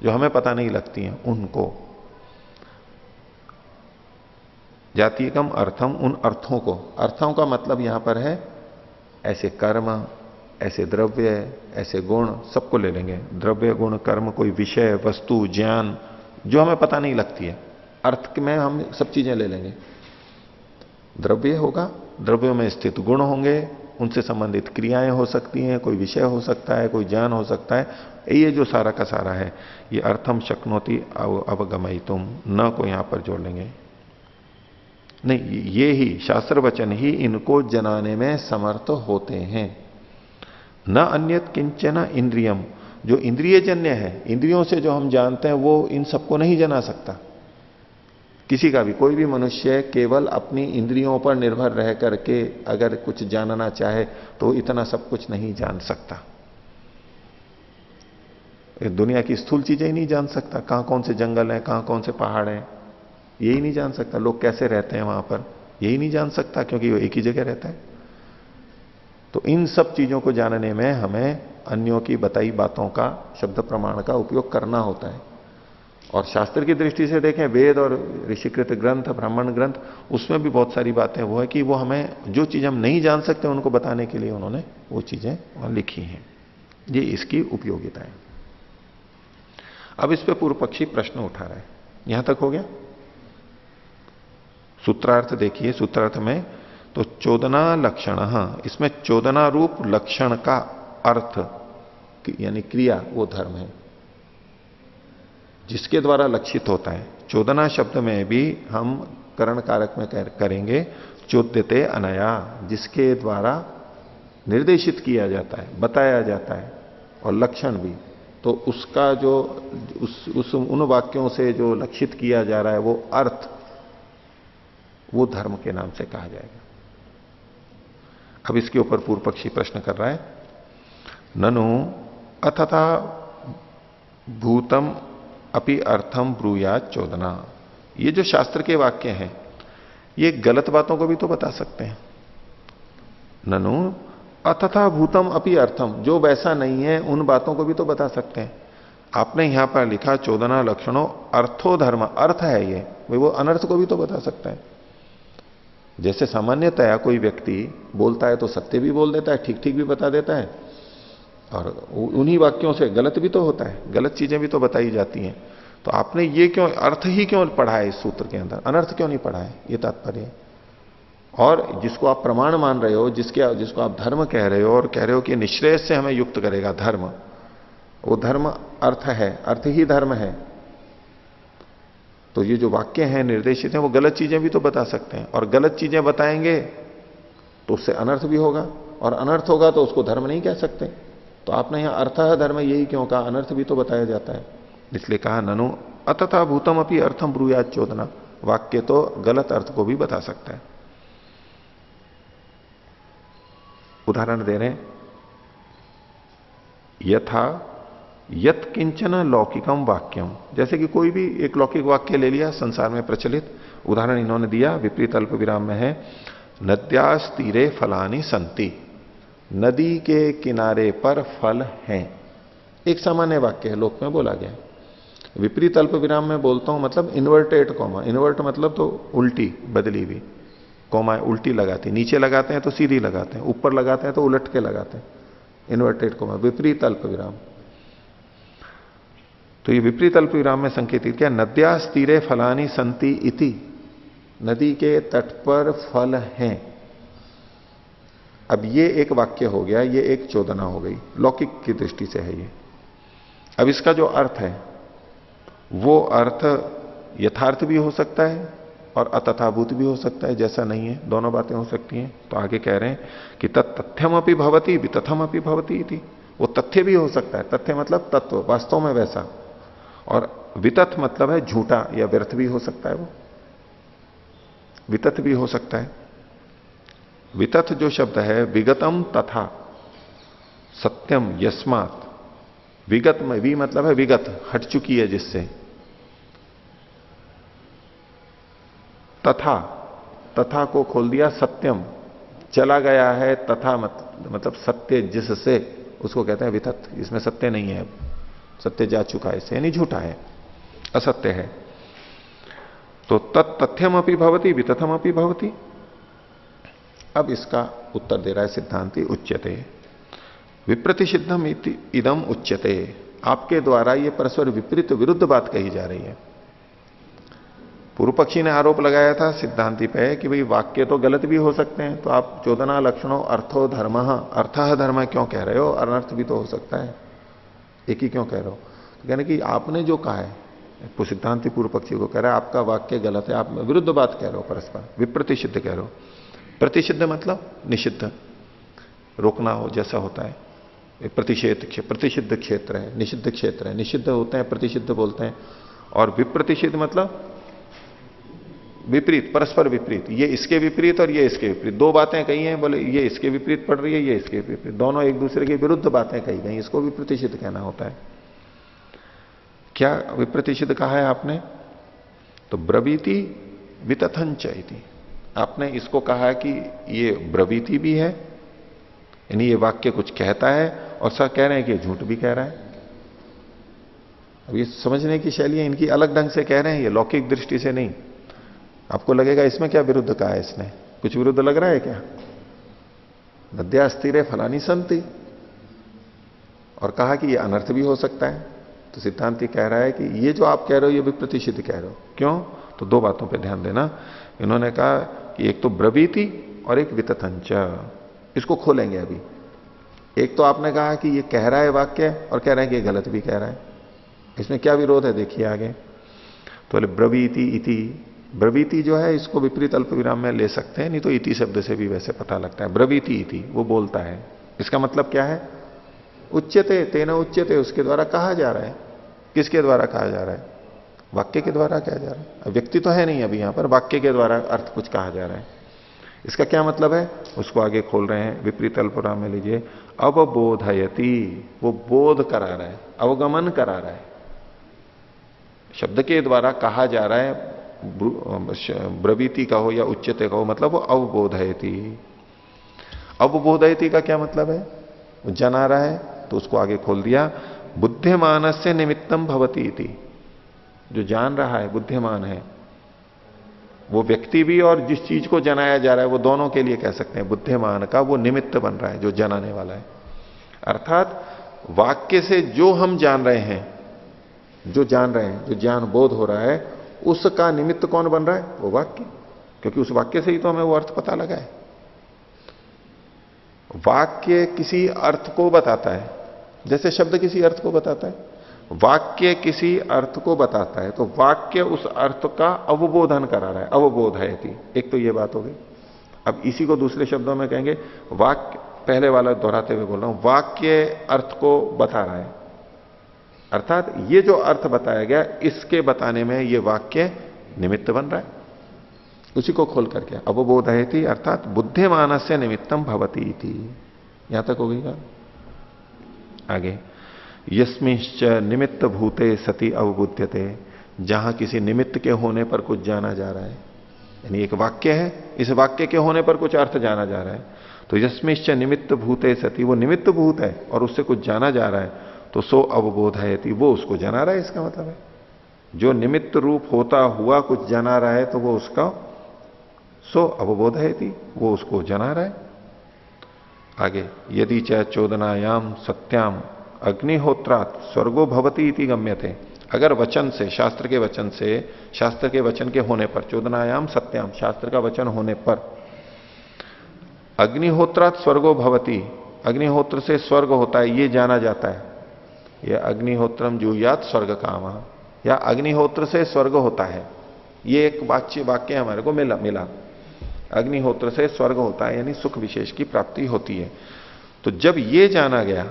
जो हमें पता नहीं लगती हैं, उनको जातीयकम अर्थम, उन अर्थों को, अर्थों का मतलब यहां पर है ऐसे कर्म, ऐसे द्रव्य, ऐसे गुण, सबको ले लेंगे। द्रव्य, गुण, कर्म, कोई विषय, वस्तु, ज्ञान जो हमें पता नहीं लगती है, अर्थ में हम सब चीजें ले लेंगे। द्रव्य होगा, द्रव्यों में स्थित गुण होंगे, उनसे संबंधित क्रियाएं हो सकती हैं, कोई विषय हो सकता है, कोई ज्ञान हो सकता है, ये जो सारा का सारा है, ये अर्थम शक्नोति अवगमयितुम, न को यहां पर जोड़ लेंगे। नहीं, ये ही शास्त्र वचन ही इनको जनाने में समर्थ होते हैं। न अन्यत किंचन इंद्रियम, जो इंद्रिय जन्य है, इंद्रियों से जो हम जानते हैं, वो इन सबको नहीं जना सकता। किसी का भी, कोई भी मनुष्य केवल अपनी इंद्रियों पर निर्भर रह करके अगर कुछ जानना चाहे तो इतना सब कुछ नहीं जान सकता। दुनिया की स्थूल चीजें ही नहीं जान सकता, कहां कौन से जंगल हैं, कहां कौन से पहाड़ हैं, यही नहीं जान सकता। लोग कैसे रहते हैं वहां पर, यही नहीं जान सकता, क्योंकि वो एक ही जगह रहता है। तो इन सब चीजों को जानने में हमें अन्यों की बताई बातों का, शब्द प्रमाण का उपयोग करना होता है। और शास्त्र की दृष्टि से देखें, वेद और ऋषिकृत ग्रंथ, ब्राह्मण ग्रंथ, उसमें भी बहुत सारी बातें वो है कि वो हमें जो चीज हम नहीं जान सकते उनको बताने के लिए उन्होंने वो चीजें वहां लिखी हैं। ये इसकी उपयोगिता है। अब इस पे पूर्व पक्षी प्रश्न उठा रहा है। यहां तक हो गया। सूत्रार्थ देखिए, सूत्रार्थ में तो चोदना लक्षण, इसमें चोदना रूप लक्षण का अर्थ यानी क्रिया वो धर्म है जिसके द्वारा लक्षित होता है। चोदना शब्द में भी हम करण कारक में करेंगे चोद्यते अनया, जिसके द्वारा निर्देशित किया जाता है, बताया जाता है, और लक्षण भी। तो उसका जो उन वाक्यों से जो लक्षित किया जा रहा है वो अर्थ, वो धर्म के नाम से कहा जाएगा। अब इसके ऊपर पूर्व पक्षी प्रश्न कर रहा है, ननु अथथा भूतम अपि अर्थम ब्रूयात चोदना। ये जो शास्त्र के वाक्य हैं ये गलत बातों को भी तो बता सकते हैं। ननु अथथा भूतम अपि अर्थम, जो वैसा नहीं है उन बातों को भी तो बता सकते हैं। आपने यहां पर लिखा चोदना लक्षणों अर्थो धर्म, अर्थ है ये, वो अनर्थ को भी तो बता सकता है। जैसे सामान्यतया कोई व्यक्ति बोलता है तो सत्य भी बोल देता है, ठीक ठीक भी बता देता है, और उन्हीं वाक्यों से गलत भी तो होता है, गलत चीजें भी तो बताई जाती हैं। तो आपने ये क्यों अर्थ ही क्यों पढ़ा है इस सूत्र के अंदर, अनर्थ क्यों नहीं पढ़ा है, ये तात्पर्य। और जिसको आप प्रमाण मान रहे हो, जिसको आप धर्म कह रहे हो और कह रहे हो कि निश्रेय से हमें युक्त करेगा धर्म, वो धर्म अर्थ है, अर्थ ही धर्म है। तो ये जो वाक्य हैं निर्देशित हैं वो गलत चीजें भी तो बता सकते हैं, और गलत चीजें बताएंगे तो उससे अनर्थ भी होगा, और अनर्थ होगा तो उसको धर्म नहीं कह सकते। तो आपने यहां अर्थः धर्म यही क्यों कहा, अनर्थ भी तो बताया जाता है, इसलिए कहा ननु अतथा भूतम अपनी अर्थम ब्रूयात चोदना। वाक्य तो गलत अर्थ को भी बता सकता है। उदाहरण दे रहे हैं, यथा यत किंचन लौकिकम वाक्यम, जैसे कि कोई भी एक लौकिक वाक्य ले लिया संसार में प्रचलित, उदाहरण इन्होंने दिया विपरीत अल्प विराम में है, नद्यास तीरे फलानी संति, नदी के किनारे पर फल हैं। एक सामान्य वाक्य है, लोक में बोला गया है। विपरीत अल्प विराम में बोलता हूं मतलब इन्वर्टेड कॉमा, इन्वर्ट मतलब तो उल्टी बदली हुई, कॉमा उल्टी लगाती, नीचे लगाते हैं तो सीधी लगाते हैं, ऊपर लगाते हैं तो उलट के लगाते हैं, इन्वर्टेड कॉमा, विपरीत अल्प विराम। तो ये विपरीत अल्प विराम में संकेतित क्या, नद्यास तीरे फलानी संति इति, नदी के तट पर फल हैं। अब ये एक वाक्य हो गया, ये एक चोदना हो गई, लौकिक की दृष्टि से है ये। अब इसका जो अर्थ है वो अर्थ यथार्थ भी हो सकता है और अतथाभूत भी हो सकता है, जैसा नहीं है, दोनों बातें हो सकती हैं। तो आगे कह रहे हैं कि तथ्यम अपि भवति वितथम अपि भवति इति, वो तथ्य भी हो सकता है, तथ्य मतलब तत्व वास्तव में वैसा, और वितथ मतलब है झूठा या व्यर्थ भी हो सकता है, वो वितथ भी हो सकता है। वितथ जो शब्द है, विगतम तथा सत्यम यस्मात्, विगत में भी मतलब है विगत, हट चुकी है जिससे, तथा, तथा को खोल दिया सत्यम, चला गया है, तथा मतलब सत्य जिससे, उसको कहते हैं वितथ। इसमें सत्य नहीं है, अब सत्य जा चुका है इससे, यानी झूठा है, असत्य है। तो तथ्यम अपि भवति वितथम अपि भवति। अब इसका उत्तर दे रहा है सिद्धांति, उच्यते विप्रतिषिद्धम इदम उच्यते, आपके द्वारा ये परस्पर विपरीत विरुद्ध बात कही जा रही है। पूर्व पक्षी ने आरोप लगाया था सिद्धांति पे कि भाई वाक्य तो गलत भी हो सकते हैं, तो आप चोदना लक्षणों अर्थो धर्म, अर्थः धर्म क्यों कह रहे हो, अनर्थ भी तो हो सकता है, एक ही क्यों कह रहे हो। तो कहने कि आपने जो कहा है, सिद्धांति पूर्व पक्षी को कह रहा है आपका वाक्य गलत है, आप विरुद्ध बात कह रहे हो, परस्पर विप्रतिषिद्ध कह रहे हो। प्रतिषिद्ध मतलब निषिद्ध, रोकना हो जैसा होता है। प्रतिषिद्ध क्षेत्र है, निषिद्ध क्षेत्र है, निषिद्ध होते हैं प्रतिषिद्ध बोलते हैं। और विप्रतिषिद्ध मतलब विपरीत, परस्पर विपरीत, ये इसके विपरीत और ये इसके विपरीत, दो बातें कही हैं, बोले ये इसके विपरीत पड़ रही है, ये इसके विपरीत, दोनों एक दूसरे के विरुद्ध बातें कही गई, इसको विप्रतिषिद्ध कहना होता है। क्या विप्रतिषिद्ध कहा है आपने, तो ब्रवीति वितथंच इति, आपने इसको कहा कि ये ब्रवीति भी है, यानी ये वाक्य कुछ कहता है, और सब कह रहे हैं कि झूठ भी कह रहा है। अब ये समझने की शैली है इनकी, अलग ढंग से कह रहे हैं, ये लौकिक दृष्टि से नहीं। आपको लगेगा इसमें क्या विरुद्ध कहा है, इसने कुछ विरुद्ध लग रहा है क्या, नद्या स्थिर फलानी संति, और कहा कि ये अनर्थ भी हो सकता है। तो सिद्धांति कह रहा है कि ये जो आप कह रहे हो ये भी प्रतिषिद्ध कह रहे हो। क्यों, तो दो बातों पे ध्यान देना। इन्होंने कहा कि एक तो ब्रवीति और एक वितथंच, इसको खोलेंगे अभी। एक तो आपने कहा कि ये कह रहा है वाक्य और कह रहे हैं कि ये गलत भी कह रहा है, इसमें क्या विरोध है देखिए आगे। तो बोले ब्रवीति इति, ब्रवीति जो है इसको विपरीत अल्प विराम में ले सकते हैं, नहीं तो इति शब्द से भी वैसे पता लगता है। ब्रवीति इति, वो बोलता है, इसका मतलब क्या है, उच्यते तेन उच्यते, उसके द्वारा कहा जा रहा है। किसके द्वारा कहा जा रहा है, वाक्य के द्वारा कहा जा रहा है। व्यक्ति तो है नहीं अभी यहां पर, वाक्य के द्वारा अर्थ कुछ कहा जा रहा है। इसका क्या मतलब है, उसको आगे खोल रहे हैं, विपरीत अल्प विराम में लीजिए, अवबोधयति, वो बोध करा रहा है, अवगमन करा रहा है, शब्द के द्वारा कहा जा रहा है, ब्रवीति का हो या उच्यते का हो, मतलब वो अवबोधयति। अवबोधयति का क्या मतलब है, वो जना रहा है, तो उसको आगे खोल दिया, बुद्धिमानस्य निमित्तम भवति इति, जो जान रहा है बुद्धिमान है, वो व्यक्ति भी और जिस चीज को जनाया जा रहा है वो दोनों के लिए कह सकते हैं, बुद्धिमान का वो निमित्त बन रहा है जो जनाने वाला है। अर्थात वाक्य से जो हम जान रहे हैं, जो जान रहे हैं, जो ज्ञान बोध हो रहा है, उसका निमित्त कौन बन रहा है, वो वाक्य, क्योंकि उस वाक्य से ही तो हमें वो अर्थ पता लगा है। वाक्य किसी अर्थ को बताता है, जैसे शब्द किसी अर्थ को बताता है, वाक्य किसी अर्थ को बताता है, तो वाक्य उस अर्थ का अवबोधन करा रहा है, अवबोधयति। एक तो ये बात हो गई। अब इसी को दूसरे शब्दों में कहेंगे, वाक्य पहले वाला दोहराते हुए बोल रहा हूं, वाक्य अर्थ को बता रहा है, अर्थात ये जो अर्थ बताया गया इसके बताने में ये वाक्य निमित्त बन रहा है, उसी को खोल करके अवबोधयति अर्थात बुद्धिमानस्य निमित्तम भवति इति। यहां तक हो गई बात। आगे यस्मिश्च निमित्त भूते सति अवबुध्यते, जहां किसी निमित्त के होने पर कुछ जाना जा रहा है, यानी एक वाक्य है, इस वाक्य के होने पर कुछ अर्थ जाना जा रहा है, तो यस्मिश्च निमित्त भूते सति, वो निमित्त भूत है और उससे कुछ जाना जा रहा है, तो सो अवबोधयति, वो उसको जना रहा है, इसका मतलब है जो निमित्त रूप होता हुआ कुछ जना रहा है तो वो उसका सो अवबोधयति, वो उसको जना रहा है। आगे यदि च चोदनायाम सत्याम अग्निहोत्रात् स्वर्गो भवति इति गम्यते, अगर वचन से, शास्त्र के वचन से, शास्त्र के वचन के होने पर, चोदनायाम सत्याम, शास्त्र का वचन होने पर, अग्निहोत्रात् स्वर्गो भवति, अग्निहोत्र से स्वर्ग होता है ये जाना जाता है, यह अग्निहोत्रम जूयात स्वर्ग काम, या अग्निहोत्र से स्वर्ग होता है, ये एक वाक्य हमारे को मिला, अग्निहोत्र से स्वर्ग होता है यानी सुख विशेष की प्राप्ति होती है। तो जब ये जाना गया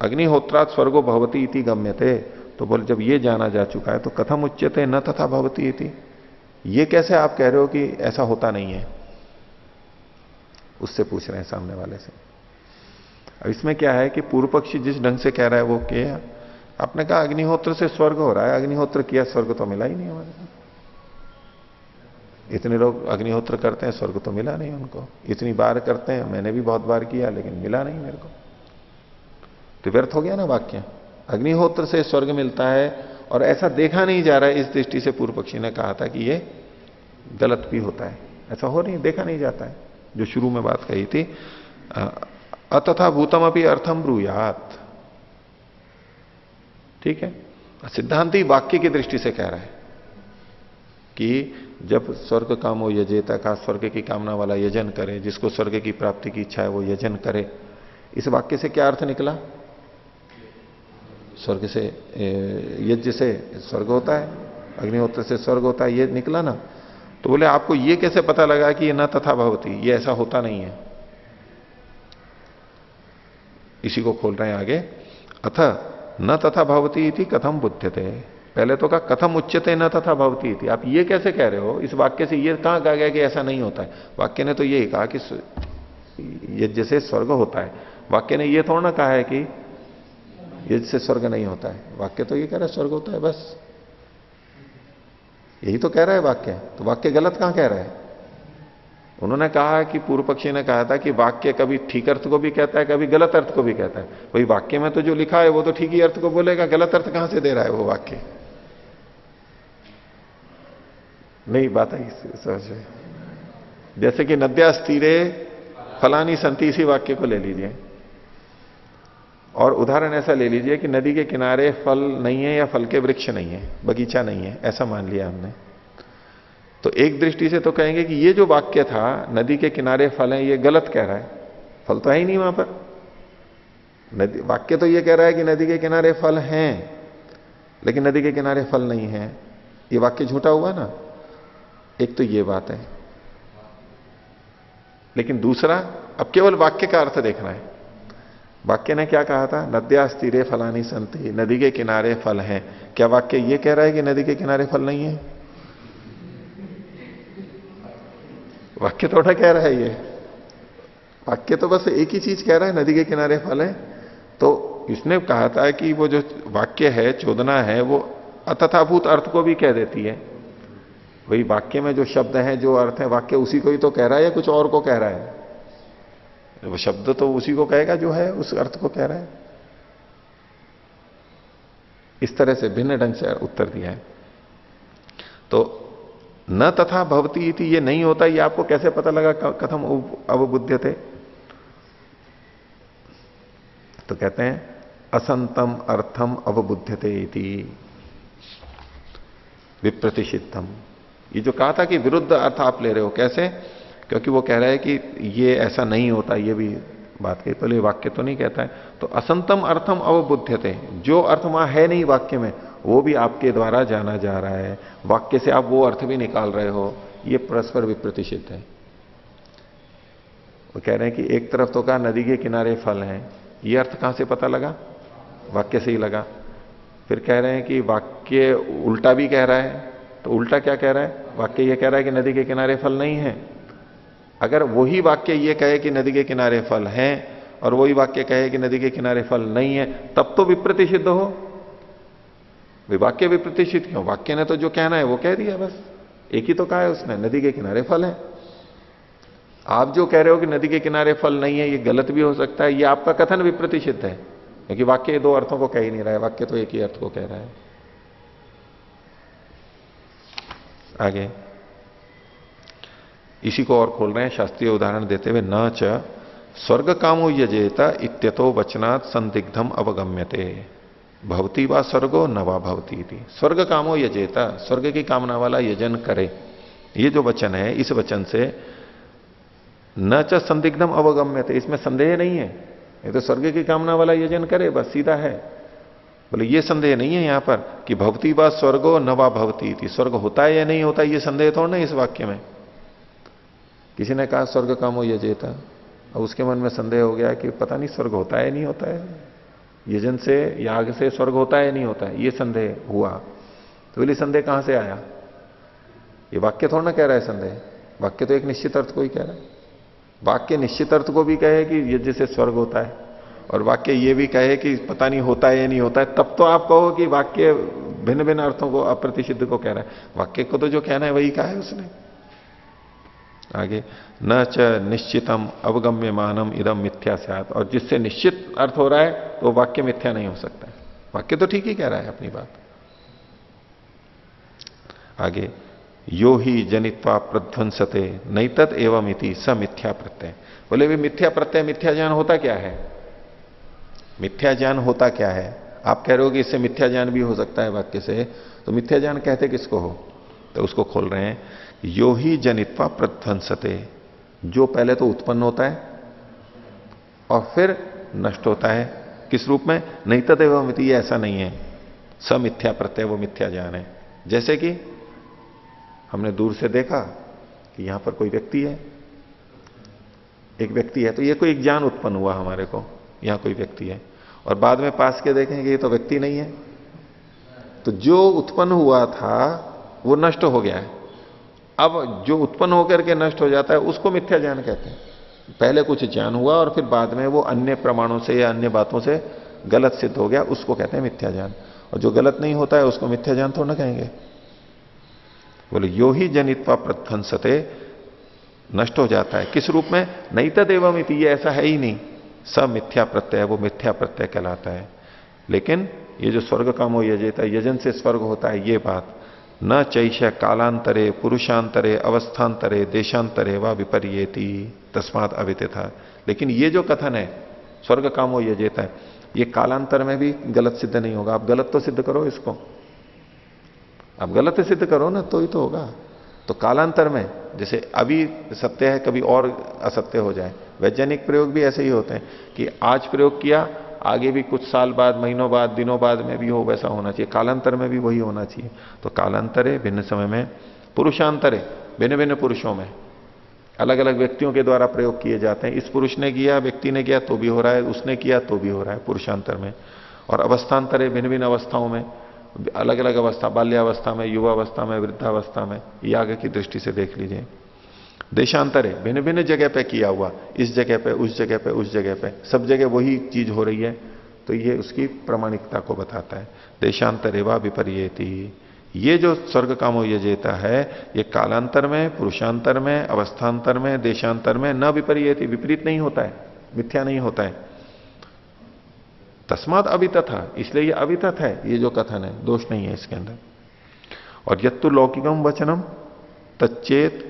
अग्निहोत्रात् स्वर्गो भवति इति गम्यते, तो बोले जब ये जाना जा चुका है तो कथम उच्यते न तथा भवति इति, ये कैसे आप कह रहे हो कि ऐसा होता नहीं है, उससे पूछ रहे हैं सामने वाले से। अब इसमें क्या है कि पूर्व पक्षी जिस ढंग से कह रहा है वो क्या, आपने कहा अग्निहोत्र से स्वर्ग हो रहा है, अग्निहोत्र किया स्वर्ग तो मिला ही नहीं हमारे को, इतने लोग अग्निहोत्र करते हैं स्वर्ग तो मिला नहीं उनको, इतनी बार करते हैं, मैंने भी बहुत बार किया लेकिन मिला नहीं मेरे को, तो व्यर्थ हो गया ना वाक्य। अग्निहोत्र से स्वर्ग मिलता है और ऐसा देखा नहीं जा रहा है, इस दृष्टि से पूर्व पक्षी ने कहा था कि ये गलत भी होता है, ऐसा हो नहीं, देखा नहीं जाता है, जो शुरू में बात कही थी अतथा भूतम अपनी अर्थम ब्रूयात, ठीक है। सिद्धांति वाक्य की दृष्टि से कह रहा है कि जब स्वर्ग कामो यजेता का, स्वर्ग की कामना वाला यजन करे, जिसको स्वर्ग की प्राप्ति की इच्छा है वो यजन करे, इस वाक्य से क्या अर्थ निकला, स्वर्ग से, यज्ञ से स्वर्ग होता है, अग्निहोत्र से स्वर्ग होता है, ये निकला ना। तो बोले आपको ये कैसे पता लगा कि ये न तथा भवति, ये ऐसा होता नहीं है, इसी को खोल रहे हैं आगे। अथ न तथा भवति इति कथम बुध्यते, पहले तो कहा कथम उच्यते न तथा भवति इति, आप ये कैसे कह रहे हो, इस वाक्य से ये कहां कहा गया कि ऐसा नहीं होता है, वाक्य ने तो यही कहा कि यज्ञ से स्वर्ग होता है, वाक्य ने ये थोड़ा ना कहा है कि यज्ञ से स्वर्ग नहीं होता है, वाक्य तो ये कह रहा है स्वर्ग होता है, बस यही तो कह रहा है वाक्य, तो वाक्य गलत कहां कह रहा है। उन्होंने कहा कि पूर्व पक्षी ने कहा था कि वाक्य कभी ठीक अर्थ को भी कहता है, कभी गलत अर्थ को भी कहता है, वही वाक्य में तो जो लिखा है वो तो ठीक ही अर्थ को बोलेगा, गलत अर्थ कहां से दे रहा है वो वाक्य, नहीं बात है समझ। जैसे कि नद्यास्तीरे फलानी संति, इसी वाक्य को ले लीजिए और उदाहरण ऐसा ले लीजिए कि नदी के किनारे फल नहीं है या फल के वृक्ष नहीं है, बगीचा नहीं है, ऐसा मान लिया हमने, तो एक दृष्टि से तो कहेंगे कि ये जो वाक्य था नदी के किनारे फल है ये गलत कह रहा है, फल तो है ही नहीं वहां पर, नदी, वाक्य तो ये कह रहा है कि नदी के किनारे फल हैं लेकिन नदी के किनारे फल नहीं है, ये वाक्य झूठा हुआ ना। एक तो ये बात है, लेकिन दूसरा अब केवल वाक्य का अर्थ देखना है। वाक्य ने क्या कहा था, नद्यास्तीरे फलानी संति, नदी के किनारे फल हैं, क्या वाक्य ये कह रहा है कि नदी के किनारे फल नहीं है, वाक्य थोड़ा कह रहा है ये, वाक्य तो बस एक ही चीज कह रहा है नदी के किनारे फल है। तो इसने कहा था कि वो जो वाक्य है, चोदना है, वो अतथाभूत अर्थ को भी कह देती है, वही वाक्य में जो शब्द हैं, जो अर्थ है, वाक्य उसी को ही तो कह रहा है या कुछ और को कह रहा है, वो शब्द तो उसी को कहेगा जो है उस अर्थ को कह रहा है। इस तरह से भिन्न ढंग से उत्तर दिया है। तो न तथा भवती इति, ये नहीं होता, ये आपको कैसे पता लगा, कथम अवबुध्यते, तो कहते हैं असंतम अर्थम अवबुध्यते इति विप्रतिषिद्धम। ये जो कहा था कि विरुद्ध अर्थ आप ले रहे हो, कैसे, क्योंकि वो कह रहा है कि ये ऐसा नहीं होता, ये भी बात कही, तो ये वाक्य तो नहीं कहता है, तो असंतम अर्थम अवबुध्यते, जो अर्थ वहां है नहीं वाक्य में वो भी आपके द्वारा जाना जा रहा है, वाक्य से आप वो अर्थ भी निकाल रहे हो, ये परस्पर विप्रतिषिद्ध है। वो कह रहे हैं कि एक तरफ तो कहा नदी के किनारे फल हैं, ये अर्थ कहां से पता लगा? वाक्य से ही लगा। फिर कह रहे हैं कि वाक्य उल्टा भी कह रहा है, तो उल्टा क्या कह रहा है? वाक्य ये कह रहा है कि नदी के किनारे फल नहीं है। अगर वही वाक्य ये कहे कि नदी के किनारे फल हैं और वही वाक्य कहे कि नदी के किनारे फल नहीं है, तब तो विप्रति सिद्ध हो। वाक्य विप्रति सिद्ध क्यों? वाक्य ने तो जो कहना है वो कह दिया, बस एक ही तो कहा है उसने, नदी के किनारे फल है। आप जो कह रहे हो कि नदी के किनारे फल नहीं है, ये गलत भी हो सकता है, ये आपका कथन विप्रति सिद्ध है, क्योंकि वाक्य दो अर्थों को कह ही नहीं रहा है, वाक्य तो एक ही अर्थ को कह रहा है। आगे इसी को और खोल रहे हैं शास्त्रीय उदाहरण देते हुए, न च स्वर्ग कामो यजेत इत्यतो वचनात् संदिग्धम अवगम्यते भवती वा स्वर्गो न वा भवती थी। स्वर्ग कामो यजेता, स्वर्ग की कामना वाला यजन करे, ये जो वचन है, इस वचन से न च संदिग्धम अवगम्यते, इसमें संदेह नहीं है, ये तो स्वर्ग की कामना वाला यजन करे, बस सीधा है। बोले ये संदेह नहीं है यहां पर कि भवती वा स्वर्गो न वा भवती थी, स्वर्ग होता है या नहीं होता, ये संदेह थोड़ा ना इस वाक्य में। किसी ने कहा स्वर्ग कामो यजेता, अब उसके मन में संदेह हो गया कि पता नहीं स्वर्ग होता है नहीं होता है, यजन से याग से स्वर्ग होता है नहीं होता है, ये संदेह हुआ। तो बोले संदेह कहां से आया? ये वाक्य थोड़ा ना कह रहा है संदेह, वाक्य तो एक निश्चित अर्थ को ही कह रहा है। वाक्य निश्चित अर्थ को भी कहे कि यज्ञ से स्वर्ग होता है, और वाक्य ये भी कहे कि पता नहीं होता है या नहीं होता है, तब तो आप कहो कि वाक्य भिन्न भिन्न अर्थों को अप्रतिषिद्ध को कह रहा है। वाक्य को तो जो कहना है वही कहा है उसने। आगे न च निश्चितम अवगम्यमानम इदम मिथ्या स्यात्, और जिससे निश्चित अर्थ हो रहा है तो वाक्य मिथ्या नहीं हो सकता है, वाक्य तो ठीक ही कह रहा है अपनी बात। आगे यो ही जनित्वा प्रध्वंसते नैतद एवं इति स मिथ्या प्रत्यय। बोले भी मिथ्या प्रत्यय, मिथ्या ज्ञान होता क्या है? मिथ्या ज्ञान होता क्या है? आप कह रहे हो कि इससे मिथ्या ज्ञान भी हो सकता है वाक्य से, तो मिथ्या ज्ञान कहते किसको हो? तो उसको खोल रहे हैं, यो ही जनित्वा प्रध्वंसते, जो पहले तो उत्पन्न होता है और फिर नष्ट होता है, किस रूप में? नहीं तदेव मिति, ऐसा नहीं है, स मिथ्या प्रत्यय, वो मिथ्या ज्ञान है। जैसे कि हमने दूर से देखा कि यहां पर कोई व्यक्ति है, एक व्यक्ति है, तो ये कोई एक ज्ञान उत्पन्न हुआ हमारे को, यहां कोई व्यक्ति है, और बाद में पास के देखेंगे ये तो व्यक्ति नहीं है, तो जो उत्पन्न हुआ था वो नष्ट हो गया है। अब जो उत्पन्न होकर के नष्ट हो जाता है उसको मिथ्या ज्ञान कहते हैं। पहले कुछ ज्ञान हुआ और फिर बाद में वो अन्य प्रमाणों से या अन्य बातों से गलत सिद्ध हो गया, उसको कहते हैं मिथ्या ज्ञान। और जो गलत नहीं होता है उसको मिथ्या ज्ञान थोड़ा ना कहेंगे। बोले यो ही जनित्वा प्रध्वंसते, नष्ट हो जाता है, किस रूप में? नहीं तदेवम इति, ये ऐसा है ही नहीं, स मिथ्या प्रत्यय, वो मिथ्या प्रत्यय कहलाता है। लेकिन ये जो स्वर्ग कामो यजेता, यजन से स्वर्ग होता है, ये बात न चैष कालांतरे पुरुषांतरे अवस्थांतरे देशांतरे व विपर्येति तस्मात् अविदिता। लेकिन ये जो कथन है स्वर्ग कामो यजेता है, ये कालांतर में भी गलत सिद्ध नहीं होगा। आप गलत तो सिद्ध करो इसको, आप गलत सिद्ध करो ना, तो ही तो होगा। तो कालांतर में जैसे अभी सत्य है, कभी और असत्य हो जाए। वैज्ञानिक प्रयोग भी ऐसे ही होते हैं कि आज प्रयोग किया, आगे भी कुछ साल बाद, महीनों बाद, दिनों बाद में भी हो, वैसा होना चाहिए। कालांतर में भी वही होना चाहिए। तो कालांतरे भिन्न समय में, पुरुषांतरे भिन्न भिन्न पुरुषों में, अलग अलग व्यक्तियों के द्वारा प्रयोग किए जाते हैं। इस पुरुष ने किया, व्यक्ति ने किया तो भी हो रहा है, उसने किया तो भी हो रहा है, पुरुषांतर में। और अवस्थांतरे भिन्न भिन्न अवस्थाओं में, अलग अलग अवस्था, बाल्यावस्था में, युवावस्था में, वृद्धावस्था में, ये आगे की दृष्टि से देख लीजिए। देशांतरे भिन्न भिन्न जगह पे किया हुआ, इस जगह पे, उस जगह पे, उस जगह पे, सब जगह वही चीज हो रही है, तो ये उसकी प्रामाणिकता को बताता है। देशांतरे वा विपर्येति, ये जो स्वर्ग कामो यजेता है, ये कालांतर में, पुरुषांतर में, अवस्थांतर में, देशांतर में न विपर्येति, विपरीत नहीं होता है, मिथ्या नहीं होता है। तस्मात् अवितथा, इसलिए ये अवितथ है, ये जो कथन है, दोष नहीं है इसके अंदर। और यत्तु लौकिकम वचनम तच्चेत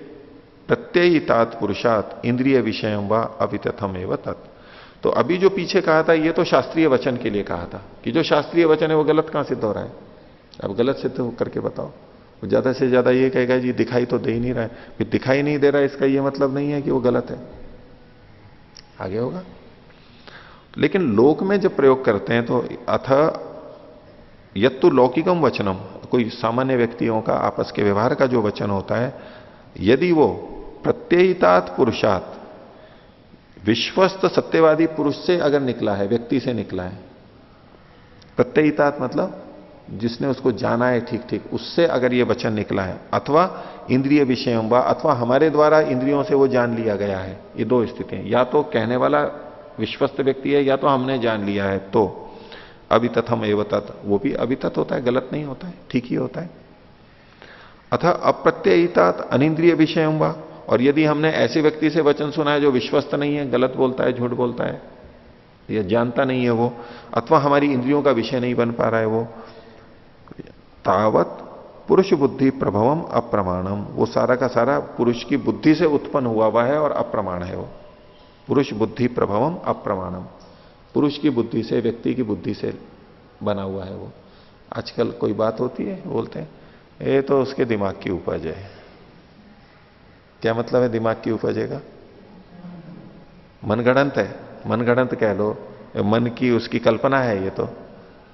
प्रत्ययितात पुरुषात इंद्रिय विषयम व अवितथम एव तत्। तो अभी जो पीछे कहा था ये तो शास्त्रीय वचन के लिए कहा था, कि जो शास्त्रीय वचन है वो गलत कहां सिद्ध हो रहा है? अब गलत सिद्ध करके बताओ। ज्यादा से ज्यादा ये कहेगा जी दिखाई तो दे ही नहीं रहा है, फिर दिखाई नहीं दे रहा है इसका ये मतलब नहीं है कि वो गलत है, आगे होगा। लेकिन लोक में जब प्रयोग करते हैं तो अथ यत्तु लौकिकम वचनम, कोई सामान्य व्यक्तियों का आपस के व्यवहार का जो वचन होता है, यदि वो प्रत्ययितात पुरुषात, विश्वस्त सत्यवादी पुरुष से अगर निकला है, व्यक्ति से निकला है, प्रत्ययितात मतलब जिसने उसको जाना है ठीक ठीक, उससे अगर ये वचन निकला है, अथवा इंद्रिय विषयम वा, अथवा हमारे द्वारा इंद्रियों से वो जान लिया गया है, ये दो स्थितियां, या तो कहने वाला विश्वस्त व्यक्ति है या तो हमने जान लिया है, तो अभितथम एव तत्, वो भी अभितत होता है, गलत नहीं होता है, ठीक ही होता है। अथा अप्रत्ययितात अनिंद्रिय विषयम वा, और यदि हमने ऐसे व्यक्ति से वचन सुना है जो विश्वस्त नहीं है, गलत बोलता है, झूठ बोलता है, या जानता नहीं है वो, अथवा हमारी इंद्रियों का विषय नहीं बन पा रहा है वो, तावत पुरुष बुद्धि प्रभवम अप्रमाणम, वो सारा का सारा पुरुष की बुद्धि से उत्पन्न हुआ है और अप्रमाण है वो। पुरुष बुद्धि प्रभवम अप्रमाणम, पुरुष की बुद्धि से, व्यक्ति की बुद्धि से बना हुआ है वो। आजकल कोई बात होती है, बोलते हैं ये तो उसके दिमाग की उपज है। क्या मतलब है दिमाग की उपज है का? मनगढ़ंत है, मनगढ़ंत कह लो, मन की उसकी कल्पना है, ये तो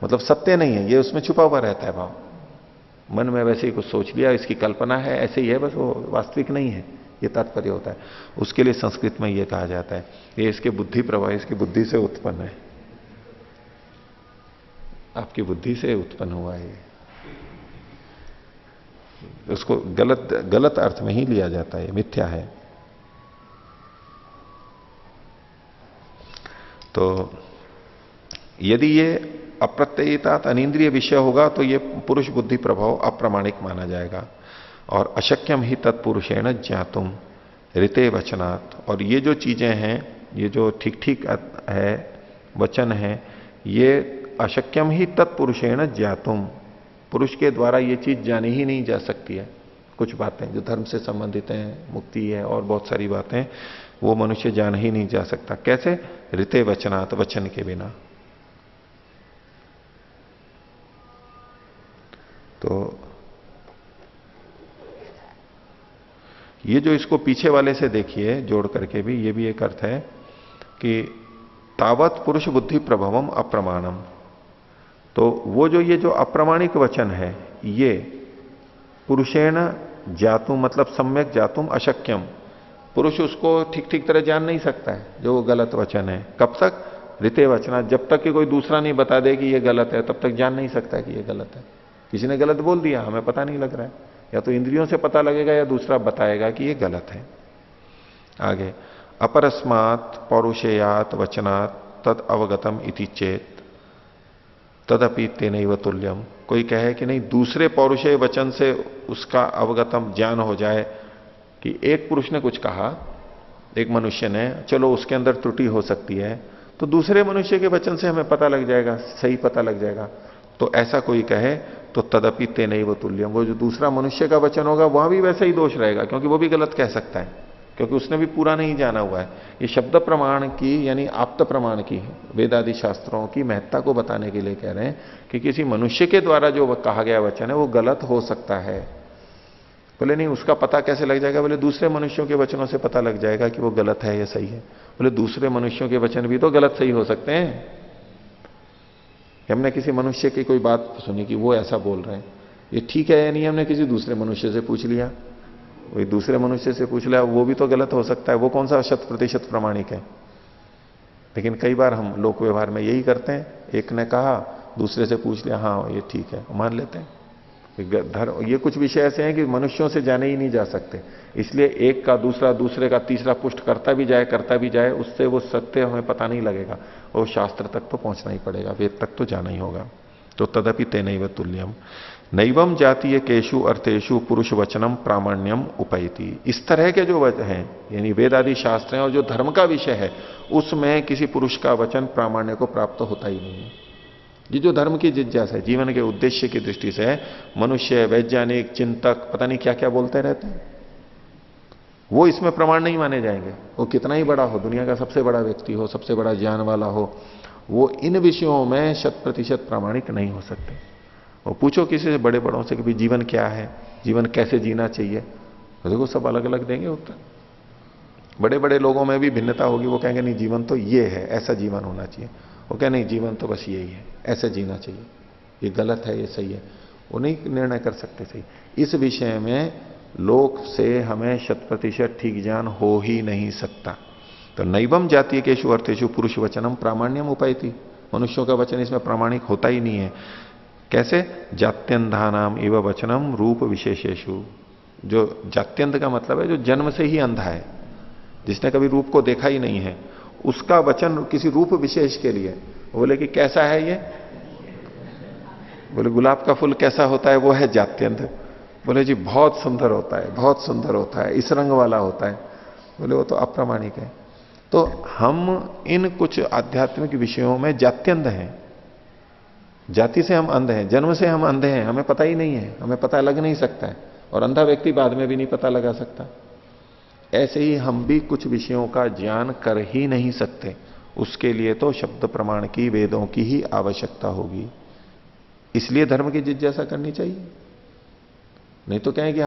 मतलब सत्य नहीं है, ये उसमें छुपा हुआ रहता है भाव। मन में वैसे ही कुछ सोच लिया, इसकी कल्पना है, ऐसे ही है, बस वो वास्तविक नहीं है, ये तात्पर्य होता है। उसके लिए संस्कृत में ये कहा जाता है ये इसके बुद्धि प्रवाह, इसकी बुद्धि से उत्पन्न है, आपकी बुद्धि से उत्पन्न हुआ है। उसको गलत अर्थ में ही लिया जाता है, मिथ्या है। तो यदि ये अप्रत्ययितात अनिंद्रिय विषय होगा तो ये पुरुष बुद्धि प्रभाव अप्रामाणिक माना जाएगा। और अशक्यम ही तत्पुरुषेण ज्ञातुम ऋते वचनात्, और ये जो चीजें हैं, ये जो ठीक ठीक है वचन है, ये अशक्यम ही तत्पुरुषेण ज्ञातुम, पुरुष के द्वारा ये चीज जानी ही नहीं जा सकती है। कुछ बातें जो धर्म से संबंधित हैं, मुक्ति है और बहुत सारी बातें, वो मनुष्य जान ही नहीं जा सकता। कैसे? ऋते वचनात्, वचन के बिना। तो ये जो इसको पीछे वाले से देखिए जोड़ करके भी, ये भी एक अर्थ है कि तावत पुरुष बुद्धि प्रभवम अप्रमाणम, तो वो जो ये जो अप्रमाणिक वचन है, ये पुरुषेण जातुम मतलब सम्यक जातुम अशक्यम, पुरुष उसको ठीक ठीक तरह जान नहीं सकता है जो वो गलत वचन है। कब तक? ऋते वचना, जब तक कि कोई दूसरा नहीं बता दे कि ये गलत है, तब तक जान नहीं सकता कि ये गलत है। किसी ने गलत बोल दिया, हमें पता नहीं लग रहा है, या तो इंद्रियों से पता लगेगा या दूसरा बताएगा कि ये गलत है। आगे, अपरस्मात् पौरुषेयात वचनात् तद अवगतम इति चेत तदपि तेनैव तुल्यम, कोई कहे कि नहीं दूसरे पौरुषेय वचन से उसका अवगतम ज्ञान हो जाए, कि एक पुरुष ने कुछ कहा, एक मनुष्य ने, चलो उसके अंदर त्रुटि हो सकती है, तो दूसरे मनुष्य के वचन से हमें पता लग जाएगा, सही पता लग जाएगा, तो ऐसा कोई कहे तो तदपि तेनैव तुल्यम, वो जो दूसरा मनुष्य का वचन होगा वहां भी वैसा ही दोष रहेगा, क्योंकि वो भी गलत कह सकता है, क्योंकि उसने भी पूरा नहीं जाना हुआ है। ये शब्द प्रमाण की, यानी आप्त प्रमाण की, वेदादि शास्त्रों की महत्ता को बताने के लिए कह रहे हैं कि किसी मनुष्य के द्वारा जो कहा गया वचन है वो गलत हो सकता है। बोले नहीं, उसका पता कैसे लग जाएगा? बोले दूसरे मनुष्यों के वचनों से पता लग जाएगा कि वो गलत है या सही है। बोले दूसरे मनुष्यों के वचन भी तो गलत सही हो सकते हैं। हमने किसी मनुष्य की कोई बात सुनी कि वो ऐसा बोल रहे हैं, ये ठीक है या नहीं, हमने किसी दूसरे मनुष्य से पूछ लिया, वही दूसरे मनुष्य से पूछ लिया, वो भी तो गलत हो सकता है, वो कौन सा 100% प्रमाणिक है? लेकिन कई बार हम लोक व्यवहार में यही करते हैं, एक ने कहा, दूसरे से पूछ लिया, हाँ ये ठीक है, मान लेते हैं। धर्म, ये कुछ विषय ऐसे हैं कि मनुष्यों से जाने ही नहीं जा सकते, इसलिए एक का दूसरा, दूसरे का तीसरा पुष्ट करता भी जाए, उससे वो सत्य हमें पता नहीं लगेगा, और शास्त्र तक तो पहुंचना ही पड़ेगा, वेद तक तो जाना ही होगा। तो तदपि तेनैव तुल्यम नैवम जातीय केशु अर्थेशु पुरुष वचनम प्रामाण्यम उपैति। इस तरह के जो वचन हैं, यानी वेद आदि शास्त्र हैं और जो धर्म का विषय है, उसमें किसी पुरुष का वचन प्रामाण्य को प्राप्त होता ही नहीं है। ये जो धर्म की जिज्ञासा है, जीवन के उद्देश्य की दृष्टि से है, मनुष्य, वैज्ञानिक, चिंतक पता नहीं क्या क्या बोलते रहते हैं, वो इसमें प्रमाण नहीं माने जाएंगे। वो कितना ही बड़ा हो, दुनिया का सबसे बड़ा व्यक्ति हो, सबसे बड़ा ज्ञान वाला हो, वो इन विषयों में 100% प्रामाणिक नहीं हो सकते। वो पूछो किसी से, बड़े बड़ों से कि भाई जीवन क्या है, जीवन कैसे जीना चाहिए, तो देखो सब अलग अलग देंगे उत्तर। बड़े बड़े लोगों में भी भिन्नता होगी, वो कहेंगे नहीं जीवन तो ये है, ऐसा जीवन होना चाहिए, वो कहें नहीं जीवन तो बस यही है, ऐसे जीना चाहिए, ये गलत है ये सही है, वो नहीं निर्णय कर सकते सही। इस विषय में लोक से हमें 100% ठीक ज्ञान हो ही नहीं सकता। तो नैवम जातीय केशु अर्थेशु पुरुष वचनम प्रामाण्यम उपैति, मनुष्यों का वचन इसमें प्रामाणिक होता ही नहीं है। कैसे? जात्यंधानाम एवं वचनम रूप विशेषेशु। जो जात्यंत का मतलब है जो जन्म से ही अंधा है, जिसने कभी रूप को देखा ही नहीं है, उसका वचन किसी रूप विशेष के लिए। बोले कि कैसा है ये? बोले गुलाब का फूल कैसा होता है, वो है जात्यंत। बोले जी बहुत सुंदर होता है, बहुत सुंदर होता है, इस रंग वाला होता है। बोले वो तो अप्रामाणिक है। तो हम इन कुछ आध्यात्मिक विषयों में जात्यंध हैं, जाति से हम अंध हैं, जन्म से हम अंधे हैं, हमें पता ही नहीं है, हमें पता लग नहीं सकता है, और अंधा व्यक्ति बाद में भी नहीं पता लगा सकता। ऐसे ही हम भी कुछ विषयों का ज्ञान कर ही नहीं सकते, उसके लिए तो शब्द प्रमाण की, वेदों की ही आवश्यकता होगी। इसलिए धर्म की जिज्ञासा करनी चाहिए। नहीं तो क्या है कि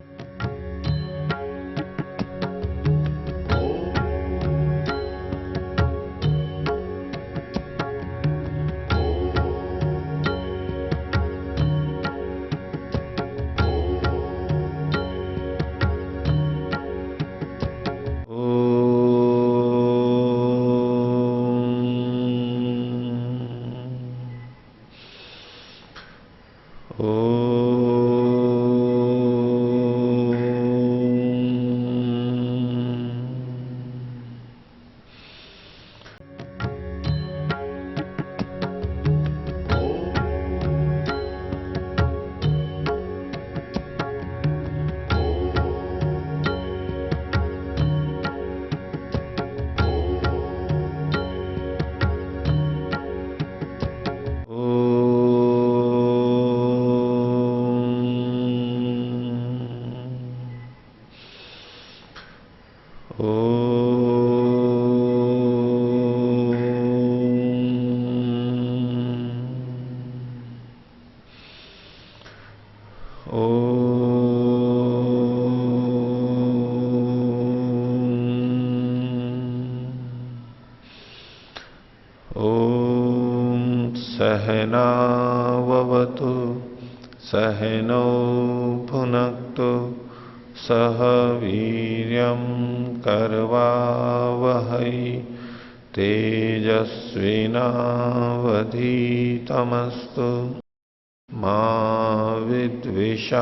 सहनावतु सहनौ भुनक्तु सह वीर्यं करवावहै तेजस्विनावधीतमस्तु मा विद्विषावहै।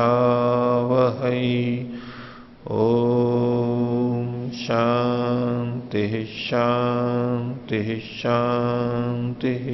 ओम शांति शांति शांति।